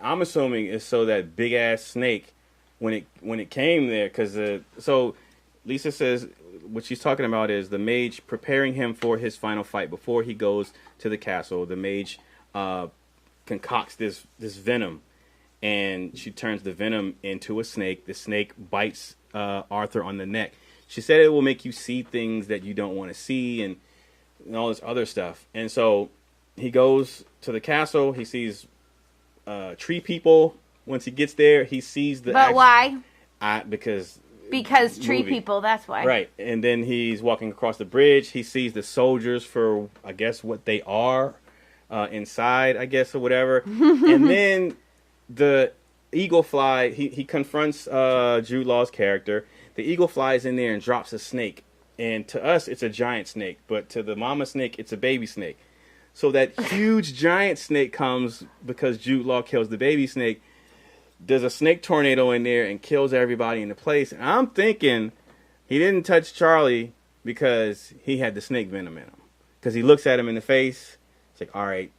I'm assuming it's so that big ass snake, when it came there, because so Lisa says what she's talking about is the mage preparing him for his final fight before he goes to the castle. The mage concocts this venom, and she turns the venom into a snake. The snake bites Arthur on the neck. She said it will make you see things that you don't want to see and all this other stuff. And so he goes to the castle. He sees tree people. Once he gets there, he sees the. But why? Because tree people. That's why. Right, and then he's walking across the bridge. He sees the soldiers for, I guess, what they are inside, I guess, or whatever. And then eagle fly. He confronts Jude Law's character. The eagle flies in there and drops a snake. And to us, it's a giant snake, but to the mama snake, it's a baby snake. So that huge giant snake comes because Jude Law kills the baby snake. There's a snake tornado in there and kills everybody in the place. And I'm thinking he didn't touch Charlie because he had the snake venom in him. Because he looks at him in the face. It's like, all right,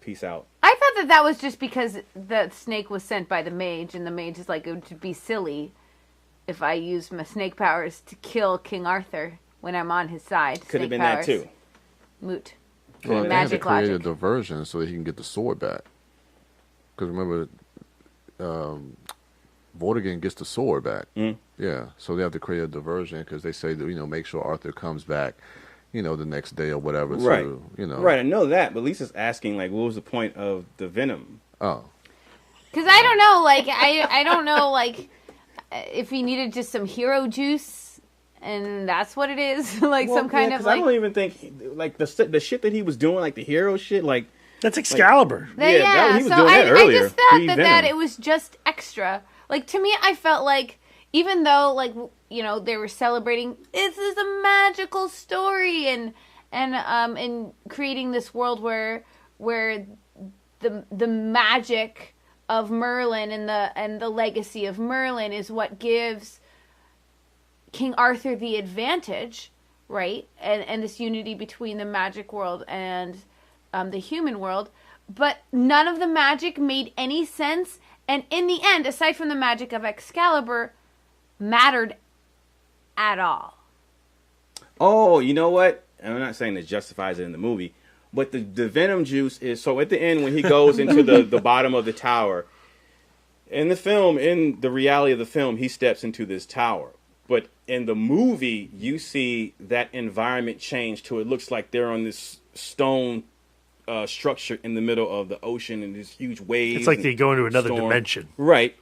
peace out. I thought that was just because the snake was sent by the mage, and the mage is like, it would be silly if I used my snake powers to kill King Arthur when I'm on his side. Could have been powers. that too. Moot. Well, they had to Magic create a logic. diversion so that he can get the sword back. Because remember, Vortigern gets the sword back. Yeah, so they have to create a diversion because they say that, make sure Arthur comes back, the next day or whatever. Right. So, Right, I know that, but Lisa's asking, like, what was the point of the venom? Oh. Because I don't know, like, I don't know, like, if he needed just some hero juice, and that's what it is, like some kind of like. I don't even think like the shit that he was doing, like the hero shit, like that's Excalibur. He was doing that earlier. I just thought that it was just extra. Like to me, I felt like even though like they were celebrating this is a magical story and creating this world where the magic of Merlin and the legacy of Merlin is what gives King Arthur the advantage, right? And this unity between the magic world and the human world. But none of the magic made any sense. And in the end, aside from the magic of Excalibur, mattered at all. Oh, you know what? I'm not saying this justifies it in the movie. But the venom juice is, so at the end when he goes into the bottom of the tower, in the film, in the reality of the film, he steps into this tower. But in the movie, you see that environment change to it looks like they're on this stone structure in the middle of the ocean and these huge waves. It's like they go into another dimension. Right.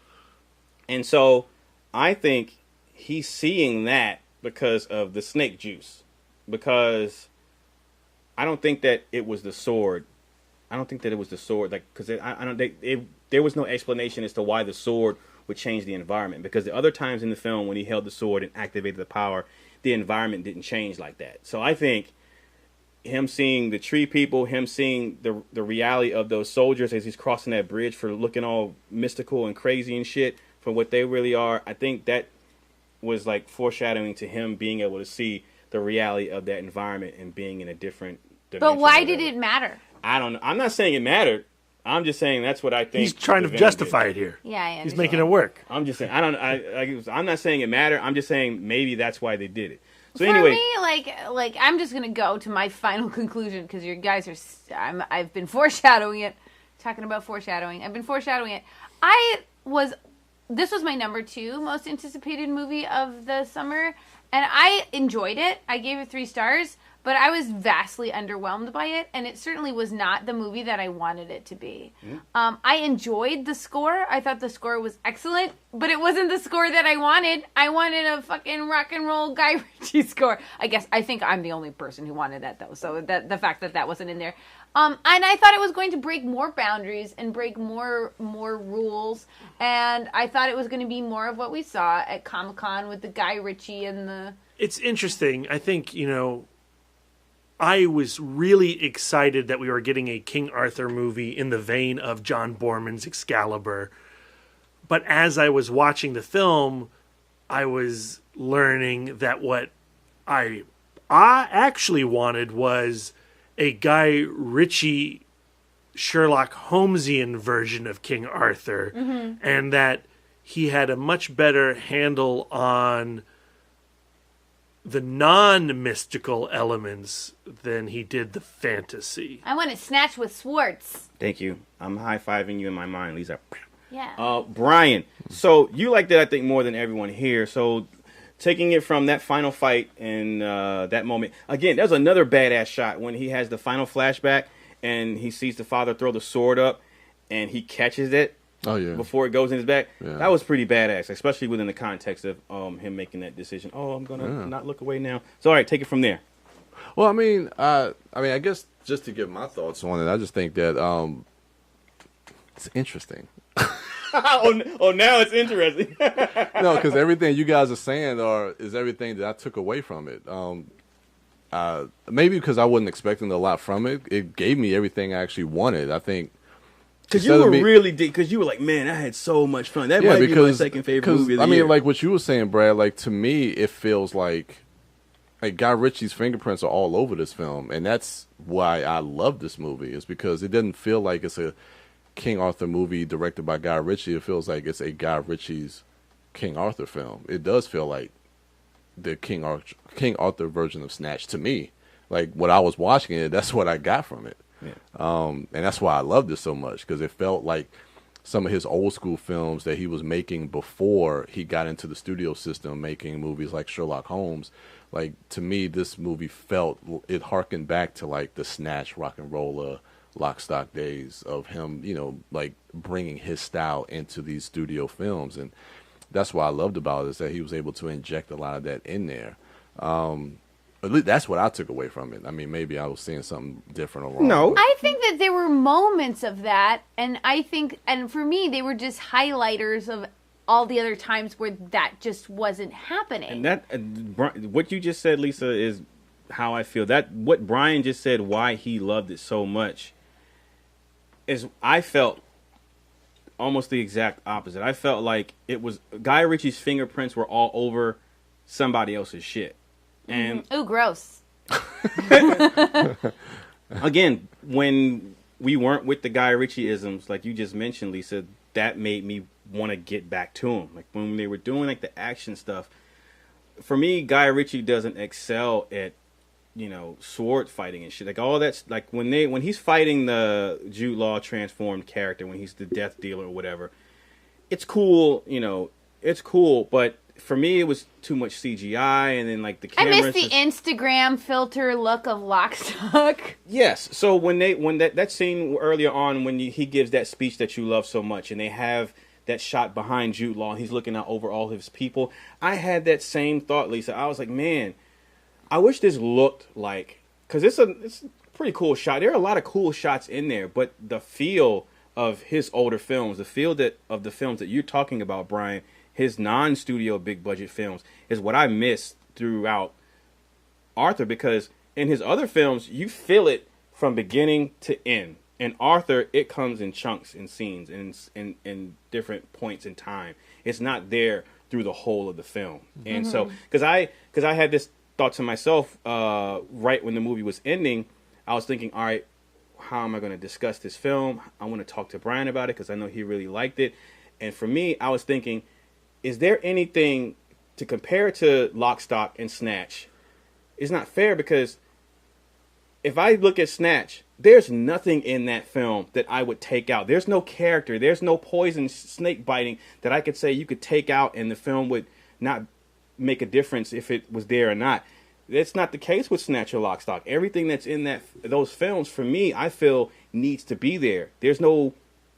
And so I think he's seeing that because of the snake juice. Because I don't think that it was the sword. I don't think that it was the sword, like because there was no explanation as to why the sword would change the environment. Because the other times in the film when he held the sword and activated the power, the environment didn't change like that. So I think him seeing the tree people, him seeing the reality of those soldiers as he's crossing that bridge for looking all mystical and crazy and shit for what they really are, I think that was like foreshadowing to him being able to see the reality of that environment and being in a different dimension. But why did it matter? I don't know. I'm not saying it mattered. I'm just saying that's what I think. He's trying to justify it here. Yeah, I understand. He's making it work. I'm just saying. I'm not saying it mattered. I'm just saying maybe that's why they did it. So For anyway, me, like I'm just gonna go to my final conclusion because you guys are. I've been foreshadowing it. Talking about foreshadowing, I've been foreshadowing it. This was my number 2 most anticipated movie of the summer, and I enjoyed it. I gave it 3 stars, but I was vastly underwhelmed by it, and it certainly was not the movie that I wanted it to be. I enjoyed the score. I thought the score was excellent, but it wasn't the score that I wanted. I wanted a fucking rock and roll Guy Ritchie score. I think I'm the only person who wanted that, though, so the fact that wasn't in there. And I thought it was going to break more boundaries and break more rules, and I thought it was going to be more of what we saw at Comic-Con with the Guy Ritchie and the... It's interesting. I think, I was really excited that we were getting a King Arthur movie in the vein of John Borman's Excalibur. But as I was watching the film, I was learning that what I actually wanted was a Guy Ritchie Sherlock Holmesian version of King Arthur, and that he had a much better handle on the non-mystical elements than he did the fantasy. I want to snatch with Swartz. thank you. I'm high-fiving you in my mind, Lisa. Yeah. Brian, so you liked it, I think, more than everyone here. So taking it from that final fight and that moment, again, there's another badass shot when he has the final flashback and he sees the father throw the sword up and he catches it. Oh, yeah. Before it goes in his back. Yeah. That was pretty badass, especially within the context of him making that decision. Oh, I'm going to not look away now. So, all right, take it from there. Well, I guess just to give my thoughts on it, I just think that it's interesting. Now it's interesting. No, because everything you guys are saying is everything that I took away from it. Maybe because I wasn't expecting a lot from it. It gave me everything I actually wanted. I think. Because you were really deep. Because you were like, man, I had so much fun. That might be my second favorite movie of the year. Like what you were saying, Brad. Like to me, it feels like Guy Ritchie's fingerprints are all over this film, and that's why I love this movie. Is because it doesn't feel like it's a King Arthur movie directed by Guy Ritchie. It feels like it's a Guy Ritchie's King Arthur film. It does feel like the King Arthur version of Snatch to me. Like when I was watching it, that's what I got from it. Yeah. And that's why I loved it so much, because it felt like some of his old school films that he was making before he got into the studio system, making movies like Sherlock Holmes. Like to me, this movie it harkened back to like the Snatch, Rock and Roller, Lock, Stock days of him, like bringing his style into these studio films. And that's what I loved about it, is that he was able to inject a lot of that in there. At least that's what I took away from it. I mean, maybe I was seeing something different or wrong. No. I think that there were moments of that, and for me, they were just highlighters of all the other times where that just wasn't happening. And what you just said, Lisa, is how I feel. That what Brian just said, why he loved it so much, is I felt almost the exact opposite. I felt like it was Guy Ritchie's fingerprints were all over somebody else's shit. And ooh, gross. Again, when we weren't with the Guy Ritchie-isms, like you just mentioned, Lisa, that made me want to get back to him. Like when they were doing like the action stuff, for me, Guy Ritchie doesn't excel at, sword fighting and shit. Like all that's like when he's fighting the Jude Law transformed character, when he's the death dealer or whatever, it's cool, it's cool, but for me, it was too much CGI, and then like the camera. I miss the Instagram filter look of Lockstock. Yes, so when that scene earlier on when he gives that speech that you love so much, and they have that shot behind Jude Law, and he's looking out over all his people. I had that same thought, Lisa. I was like, man, I wish this looked like, because it's a pretty cool shot. There are a lot of cool shots in there, but the feel of his older films, the feel of the films that you're talking about, Brian, his non-studio big-budget films, is what I miss throughout Arthur, because in his other films, you feel it from beginning to end. In Arthur, it comes in chunks and scenes and in different points in time. It's not there through the whole of the film. And so, because I had this thought to myself right when the movie was ending, I was thinking, all right, how am I going to discuss this film? I want to talk to Brian about it because I know he really liked it. And for me, I was thinking, is there anything to compare to Lock, Stock, and Snatch? It's not fair, because if I look at Snatch, there's nothing in that film that I would take out. There's no character. There's no poison snake biting that I could say you could take out and the film would not make a difference if it was there or not. That's not the case with Snatch or Lock, Stock. Everything that's in those films, for me, I feel needs to be there. There's no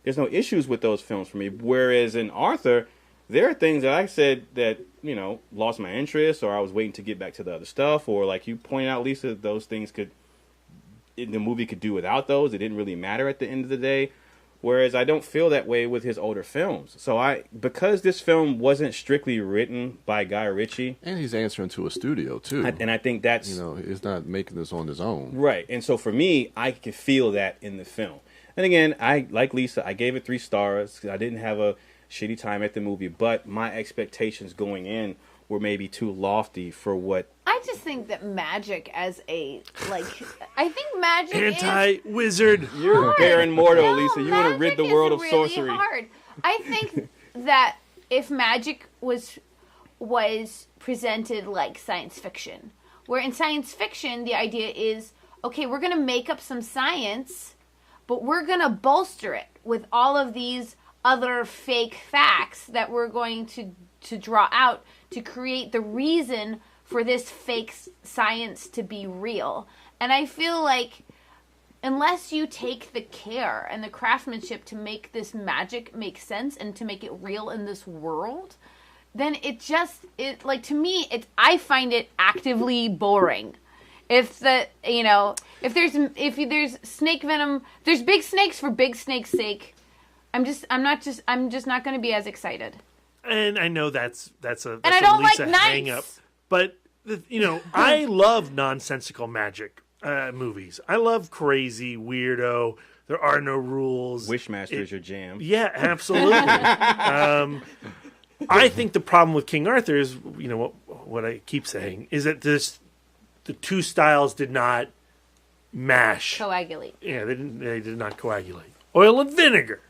issues with those films for me. Whereas in Arthur, there are things that I said that, lost my interest, or I was waiting to get back to the other stuff, or like you pointed out, Lisa, those things the movie could do without those. It didn't really matter at the end of the day. Whereas I don't feel that way with his older films. So because this film wasn't strictly written by Guy Ritchie. And he's answering to a studio too. And I think that's... he's not making this on his own. Right. And so for me, I could feel that in the film. And again, like Lisa, I gave it 3 stars. I didn't have a shitty time at the movie, but my expectations going in were maybe too lofty for what... I just think that magic as I think magic anti-wizard. You're Baron Mordo, Lisa. You want to rid the world of really sorcery. Hard. I think that if magic was presented like science fiction, where in science fiction the idea is, okay, we're going to make up some science, but we're going to bolster it with all of these other fake facts that we're going to draw out to create the reason for this fake science to be real. And I feel like unless you take the care and the craftsmanship to make this magic make sense and to make it real in this world, then to me, I find it actively boring. If there's snake venom, there's big snakes for big snake's sake. I'm just not going to be as excited. And I know that's and I don't Lisa like hang knights. up. But I love nonsensical magic movies. I love crazy, weirdo. There are no rules. Wishmaster is your jam. Yeah, absolutely. I think the problem with King Arthur is, what I keep saying, is that the two styles did not mash. Coagulate. Yeah, they did not coagulate. Oil and vinegar.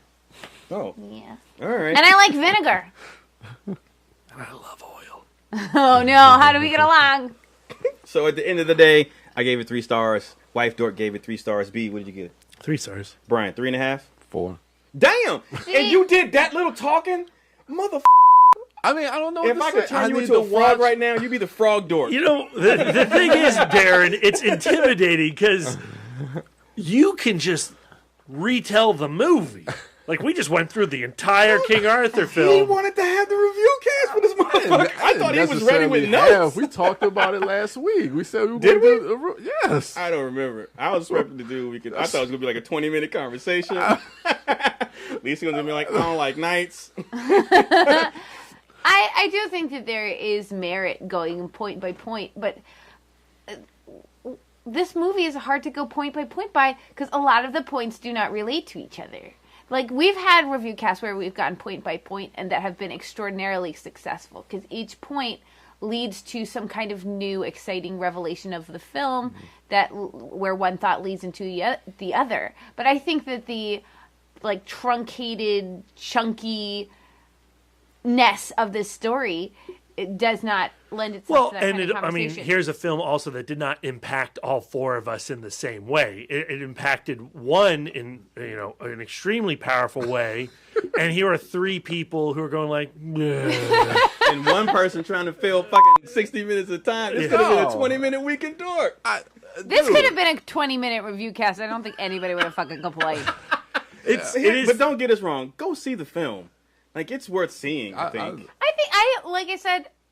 Oh. Yeah. All right. And I like vinegar. And I love oil. Oh, no. How do we get along? So at the end of the day, I gave it 3 stars. Wife Dork gave it 3 stars. B, what did you give it? 3 stars. Brian, 3.5? 4. Damn! And you did that little talking? Motherfucker. I mean, I don't know if I could turn you into a frog right now, you'd be the frog dork. The thing is, Darren, it's intimidating because you can just retell the movie. Like, we just went through the entire King Arthur film. He wanted to have the review cast for this motherfucker. I thought he was ready with notes. We talked about it last week. We said we were going to do yes. I don't remember. I was expecting to do. I thought it was going to be like a 20-minute conversation. Lisa's going to be like, I don't like nights. I do think that there is merit going point by point, but this movie is hard to go point by point by because a lot of the points do not relate to each other. Like, we've had review casts where we've gotten point by point and that have been extraordinarily successful because each point leads to some kind of new, exciting revelation of the film where one thought leads into the other. But I think that the, truncated, chunky ness of this story, it does not lend itself to that kind of conversation. Here's a film also that did not impact all 4 of us in the same way. It impacted one in an extremely powerful way, and here are 3 people who are going like, and one person trying to fill fucking 60 minutes of time. This could have been a 20-minute weekend dork. This could have been a 20-minute review cast. I don't think anybody would have fucking complained. But don't get us wrong. Go see the film. Like, it's worth seeing, I think.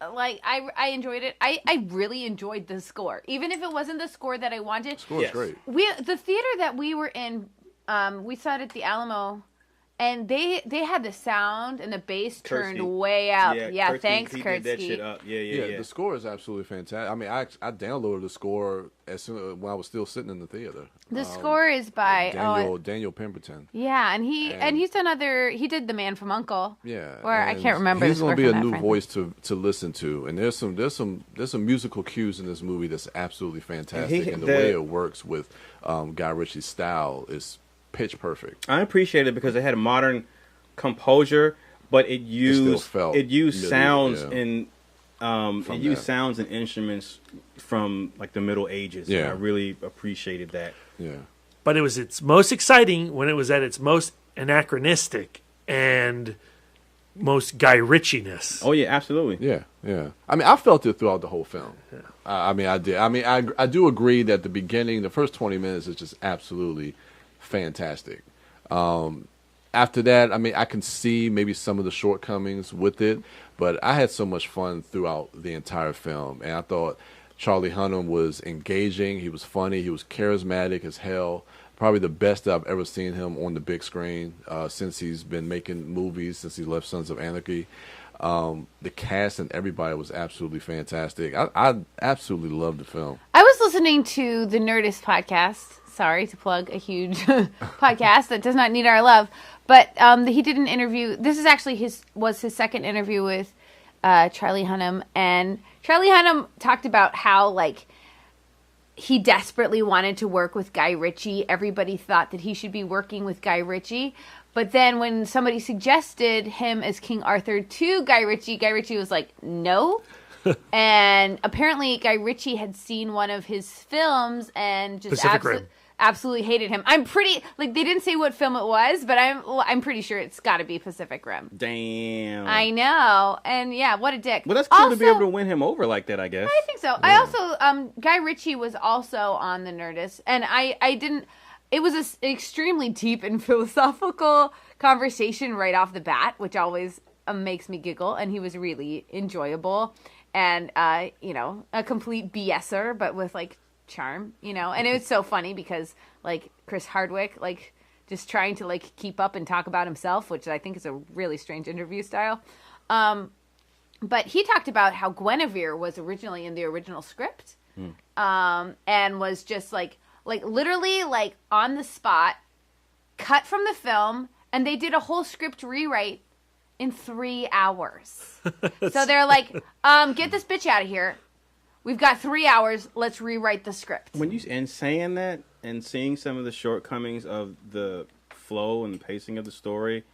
I enjoyed it. I really enjoyed the score. Even if it wasn't the score that I wanted. The score's great. The theater that we were in, we saw it at the Alamo, and they had the sound and the bass turned way up. Yeah, thanks, Kurtzky. Did that shit up. Yeah. The score is absolutely fantastic. I mean, I downloaded the score when I was still sitting in the theater. The score is by Daniel Pemberton. Yeah, and he's done he did The Man from U.N.C.L.E. Yeah, or I can't remember. He's going to be a new voice to listen to, and there's some musical cues in this movie that's absolutely fantastic, and the way it works with Guy Ritchie's style is pitch perfect. I appreciate it because it had a modern composure, but it used sounds and sounds and instruments from like the Middle Ages. Yeah, and I really appreciated that. Yeah, but it was its most exciting when it was at its most anachronistic and most Guy Ritchie-ness. Oh yeah, absolutely. Yeah. I mean, I felt it throughout the whole film. Yeah. I did. I mean, I do agree that the beginning, the first 20 minutes is just absolutely fantastic. After that, I mean, I can see maybe some of the shortcomings with it, but I had so much fun throughout the entire film, and I thought Charlie Hunnam was engaging. He was funny. He was charismatic as hell. Probably the best I've ever seen him on the big screen since he's been making movies, since he left Sons of Anarchy. The cast and everybody was absolutely fantastic. I absolutely loved the film. I was listening to the Nerdist podcast. Sorry to plug a huge podcast that does not need our love, but he did an interview. This is actually his second interview with Charlie Hunnam, and Charlie Hunnam talked about how he desperately wanted to work with Guy Ritchie. Everybody thought that he should be working with Guy Ritchie, but then when somebody suggested him as King Arthur to Guy Ritchie was like, no. And apparently Guy Ritchie had seen one of his films and just absolutely hated him. I'm pretty they didn't say what film it was, but I'm pretty sure it's got to be Pacific Rim. Damn. I know, and yeah, what a dick. Well, that's cool to be able to win him over like that, I guess. I think so. Yeah. I also Guy Ritchie was also on the Nerdist, and I didn't. It was an extremely deep and philosophical conversation right off the bat, which always makes me giggle, and he was really enjoyable. And, a complete BSer, but with, charm, and it was so funny because, Chris Hardwick, just trying to like keep up and talk about himself, which I think is a really strange interview style. But he talked about how Guinevere was originally in the original script, and was just like literally like on the spot, cut from the film, and they did a whole script rewrite in 3 hours. So they're like, get this bitch out of here. We've got 3 hours. Let's rewrite the script. And saying that and seeing some of the shortcomings of the flow and the pacing of the story,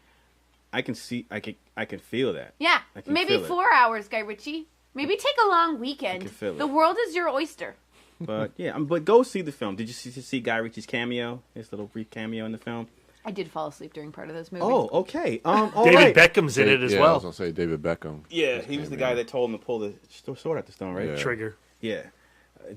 I can feel that. Yeah, maybe feel 4 hours, Guy Ritchie. Maybe take a long weekend. feel it. The world is your oyster. But yeah, but go see the film. Did you see Guy Ritchie's cameo? His little brief cameo in the film. I did fall asleep during part of those movies. Oh, okay. David Beckham's in it as well. I was gonna say David Beckham. Yeah, he was the guy that told him to pull the sword out the stone, right? Yeah. Trigger. Yeah.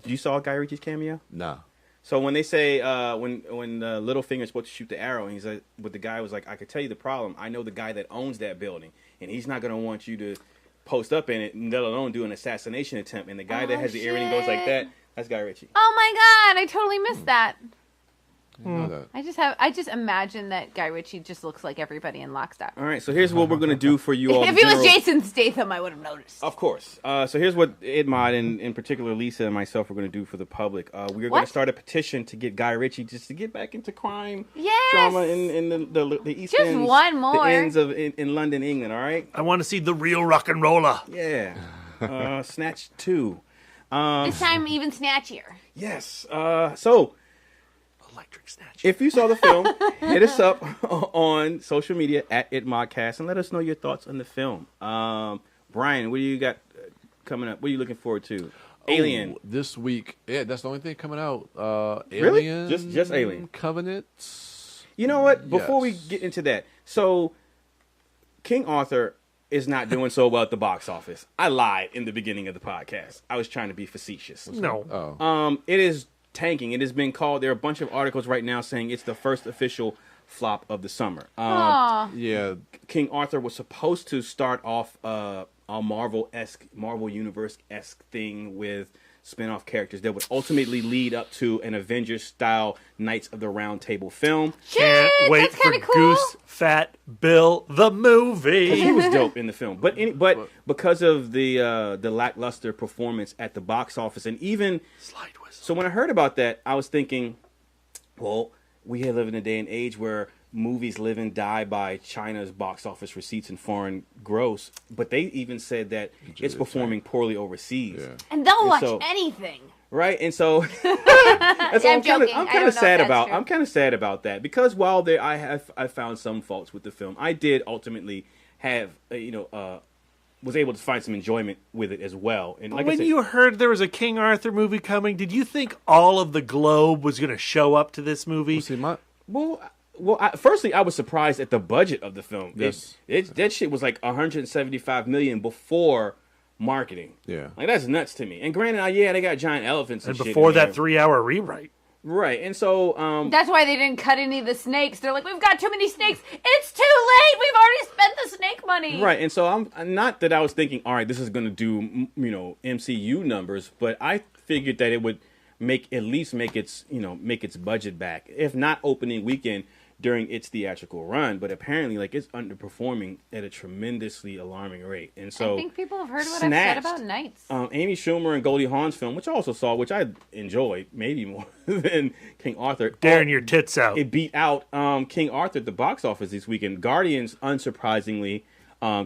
You saw Guy Ritchie's cameo? Nah. So when they say when Littlefinger's supposed to shoot the arrow, and he's like, but the guy was like, I could tell you the problem. I know the guy that owns that building, and he's not gonna want you to post up in it, let alone do an assassination attempt. And the guy that has the earring goes like that. That's Guy Ritchie. Oh my god, I totally missed that. I know that. I just imagine that Guy Ritchie just looks like everybody in Lockstock. All right, so here's what we're gonna do for you all. If he was Jason Statham, I would have noticed. Of course. So here's what Idmod and in particular Lisa and myself are going to do for the public. We're going to start a petition to get Guy Ritchie just to get back into crime drama in the East Just Ends, one more. the ends of in London, England. All right. I want to see the real rock and roller. Yeah. Snatch 2. This time even snatchier. Yes. So. Electric Snatch. If you saw the film, hit us up on social media at ItModcast and let us know your thoughts on the film. Brian, what do you got coming up? What are you looking forward to? Alien. This week. Yeah, that's the only thing coming out. Really? Alien. Just Alien. Covenant. You know what? Before we get into that, so King Arthur is not doing so well at the box office. I lied in the beginning of the podcast. I was trying to be facetious. No. It is tanking. It has been called. There are a bunch of articles right now saying it's the first official flop of the summer. Yeah. King Arthur was supposed to start off a Marvel Universe-esque thing with spin-off characters that would ultimately lead up to an Avengers-style Knights of the Round Table film. Can't wait for cool. Goose Fat Bill the movie. He was dope in the film, but because of the lackluster performance at the box office, and even so, when I heard about that, I was thinking, well, we live in a day and age where movies live and die by China's box office receipts and foreign gross, but they even said that it's performing poorly overseas. Yeah. And they'll watch anything. Right, and so that's I'm joking. I'm kind of sad about. I'm kind of sad about that because while I found some faults with the film, I did ultimately have was able to find some enjoyment with it as well. And like when you heard there was a King Arthur movie coming, did you think all of the globe was going to show up to this movie? Firstly, I was surprised at the budget of the film. Yes. That shit was like $175 million before marketing. Yeah, like that's nuts to me. And granted, they got giant elephants and shit before in that there. 3-hour rewrite. Right, and so that's why they didn't cut any of the snakes. They're like, we've got too many snakes. It's too late. We've already spent the snake money. Right, and so I'm not that I was thinking, all right, this is going to do MCU numbers, but I figured that it would make its budget back, if not opening weekend during its theatrical run. But apparently, it's underperforming at a tremendously alarming rate. And so I think people have heard what I've said about Knights. Amy Schumer and Goldie Hawn's film, which I also saw, which I enjoyed maybe more than King Arthur. Daring your tits out. It beat out King Arthur at the box office this weekend. Guardians, unsurprisingly,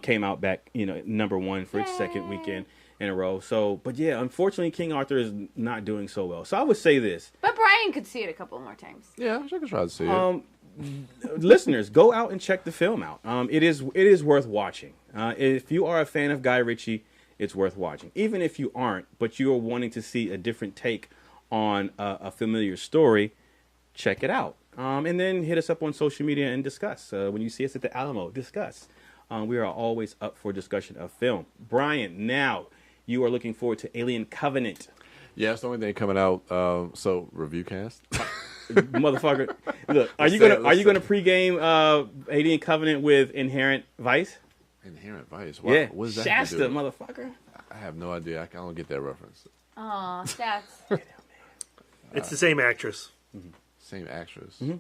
came out back number one for its second weekend in a row. So, but yeah, unfortunately, King Arthur is not doing so well. So I would say this. But Brian could see it a couple more times. Yeah, I could try to see it. Listeners, go out and check the film out. It is worth watching. If you are a fan of Guy Ritchie, it's worth watching. Even if you aren't, but you are wanting to see a different take on a familiar story, check it out. And then hit us up on social media and discuss. When you see us at the Alamo, discuss. We are always up for discussion of film. Brian, now you are looking forward to Alien Covenant. Yeah, it's the only thing coming out. So ReviewCast. Motherfucker, look, are you gonna pregame Alien Covenant with Inherent Vice? Inherent Vice? Yeah, what is that? Shasta, motherfucker. I have no idea. I don't get that reference. Aw, stats. It's the same actress. Same actress. Mm-hmm.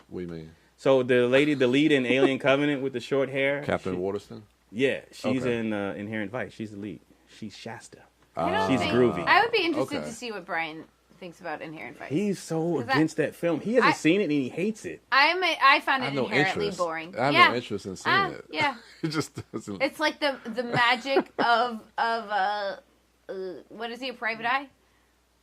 What do you mean? So the lead in Alien Covenant with the short hair, Captain Waterston. Yeah, she's Okay. in Inherent Vice. She's the lead. She's Shasta. I don't She's think- groovy. I would be interested Okay. to see what Brian thinks about Inherent Vice. He's so 'Cause against that film. He hasn't seen it and he hates it. I found I it have no inherently interest. boring. I have yeah. no interest in seeing it. Yeah. It just doesn't. It's like the magic of what is he, a Private Eye?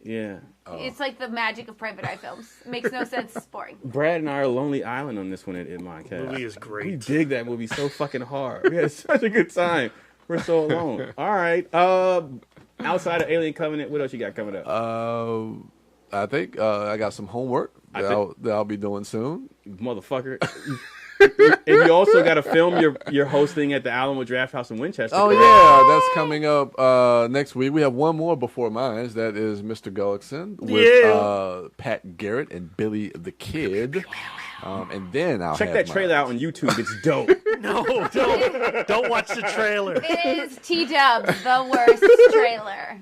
Yeah. It's like the magic of Private Eye films. Makes no sense. It's boring. Brad and I are Lonely Island on this one at Djimon. The movie is great. We dig that movie so fucking hard. We had such a good time. We're so alone. All right. Outside of Alien Covenant, what else you got coming up? I think I got some homework that I'll be doing soon. Motherfucker. And you also got a film you're hosting at the Alamo Draft House in Winchester. Oh yeah, that's coming up next week. We have one more before mine. That is Mr. Gullickson with Pat Garrett and Billy the Kid. And then I'll check have that trailer out on YouTube. It's dope. No, don't watch the trailer. It is T-Dub, the worst trailer.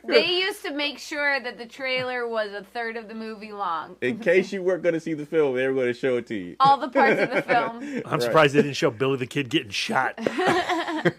They used to make sure that the trailer was a third of the movie long. In case you weren't going to see the film, they were going to show it to you. All the parts of the film. I'm surprised they didn't show Billy the Kid getting shot.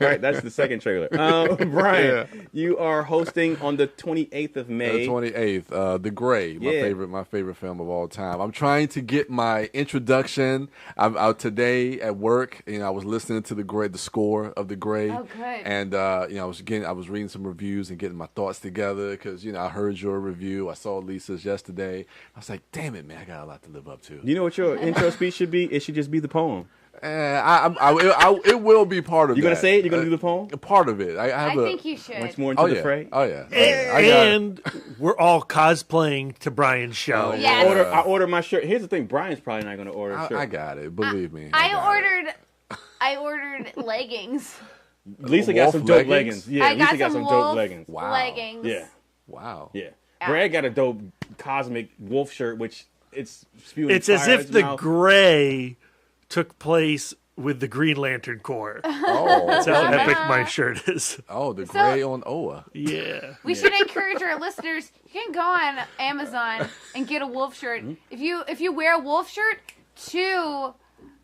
Right, that's the second trailer. Brian, you are hosting on the 28th of May. The 28th, The Gray, my favorite film of all time. I'm trying to get my introduction. I'm out today at work, I was listening to the score of The Gray. Oh, good. And I was reading some reviews and getting my thoughts together because I heard your review. I saw Lisa's yesterday. I was like, damn it, man, I got a lot to live up to. You know what your intro speech should be? It should just be the poem. It will be part of it. You gonna say it? You gonna do the poem? Part of it. I think you should. Once more into the fray. Oh yeah. And we're all cosplaying to Brian's show. Yes. I order my shirt. Here's the thing: Brian's probably not gonna order a shirt. I got it. Believe me. I ordered leggings. Lisa got some dope leggings. Yeah, I Lisa got some dope leggings. Wow. Leggings. Yeah. Wow. Yeah. Brad got a dope cosmic wolf shirt, which it's spewing. It's as if the Gray took place with the Green Lantern Corps. Oh. That's how epic my shirt is. Oh, the Gray on Oa. Yeah. We should encourage our listeners. You can go on Amazon and get a wolf shirt. If you wear a wolf shirt to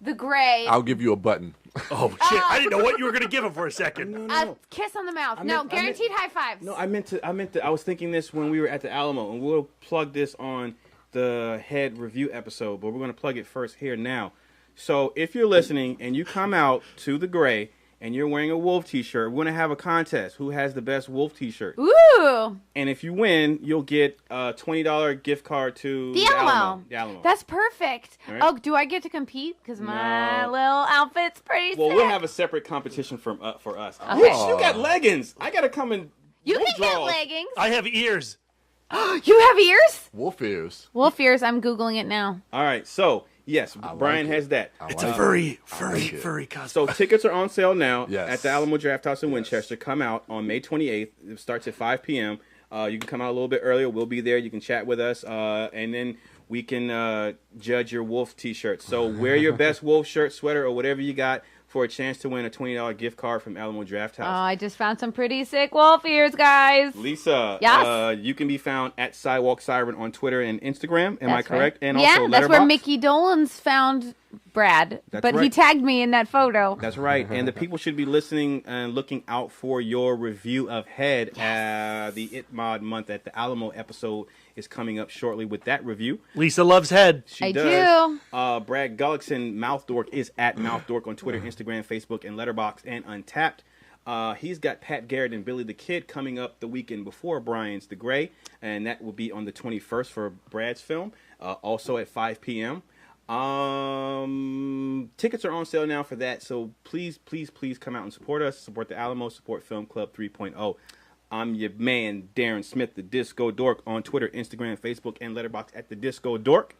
the Gray, I'll give you a button. Oh shit! I didn't know what you were gonna give him for a second. a kiss on the mouth. Guaranteed high fives. No, I meant to. I was thinking this when we were at the Alamo, and we'll plug this on the head review episode, but we're going to plug it first here now. So if you're listening and you come out to the Gray and you're wearing a wolf t-shirt, we're going to have a contest. Who has the best wolf t-shirt? Ooh. And if you win, you'll get a $20 gift card to The Alamo. The Alamo. That's perfect. Right. Oh, do I get to compete? Because my little outfit's pretty Well, sick. we'll have a separate competition for us. Okay. Rich, you got leggings. I got to come and You can get draws. leggings. I have ears. You have ears? Wolf ears. Wolf ears. I'm Googling it now. All right, so yes, Brian has that. It's a furry costume. So tickets are on sale now Yes. at the Alamo Draft House in Winchester. Come out on May 28th. It starts at 5 p.m. You can come out a little bit earlier. We'll be there. You can chat with us, and then we can judge your wolf t-shirt. So wear your best wolf shirt, sweater, or whatever you got for a chance to win a $20 gift card from Alamo Draft House. Oh, I just found some pretty sick wolf ears, guys. Lisa, Yes? you can be found at Sidewalk Siren on Twitter and Instagram. Am I That's correct? right. And yeah, also that's where Letterboxd? Mickey Dolenz found Brad. That's but he right. tagged me in that photo. That's right. And the people should be listening and looking out for your review of Head. The It Mod month at the Alamo episode is coming up shortly with that review. Lisa loves Head. I do. Brad Gullickson, Mouth Dork, is at Mouth Dork on Twitter, Instagram, Facebook, and Letterboxd and Untapped. He's got Pat Garrett and Billy the Kid coming up the weekend before Brian's The Gray, and that will be on the 21st for Brad's film, also at 5 p.m. Tickets are on sale now for that, so please come out and support us. Support the Alamo, support Film Club 3.0. I'm your man, Darren Smith, the Disco Dork, on Twitter, Instagram, Facebook, and Letterboxd at the Disco Dork.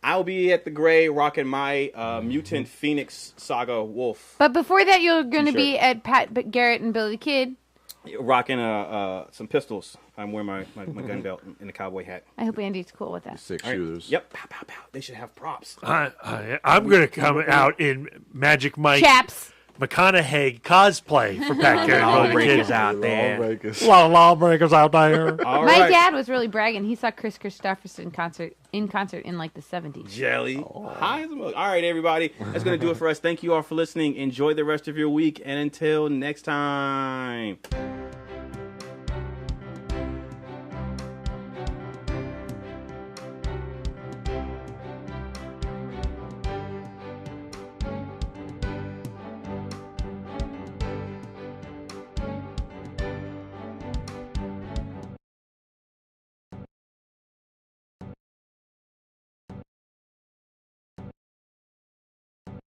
I'll be at the Gray rocking my Mutant Phoenix Saga Wolf. But before that, you're going to T-shirt. be at Pat Garrett and Billy the Kid. Rocking some pistols. I'm wearing my gun belt and a cowboy hat. I hope Andy's cool with that. 6 All right. shooters. Yep. Pow, pow, pow. They should have props. I'm going to come out in Magic Mike Chaps. McConaughey cosplay for Pat Garrett. Lawbreakers out there. A lot of lawbreakers out there. All My right. dad was really bragging. He saw Chris Christopherson in concert in like the 70s. Jelly. High as a mug. All right, everybody. That's going to do it for us. Thank you all for listening. Enjoy the rest of your week. And until next time.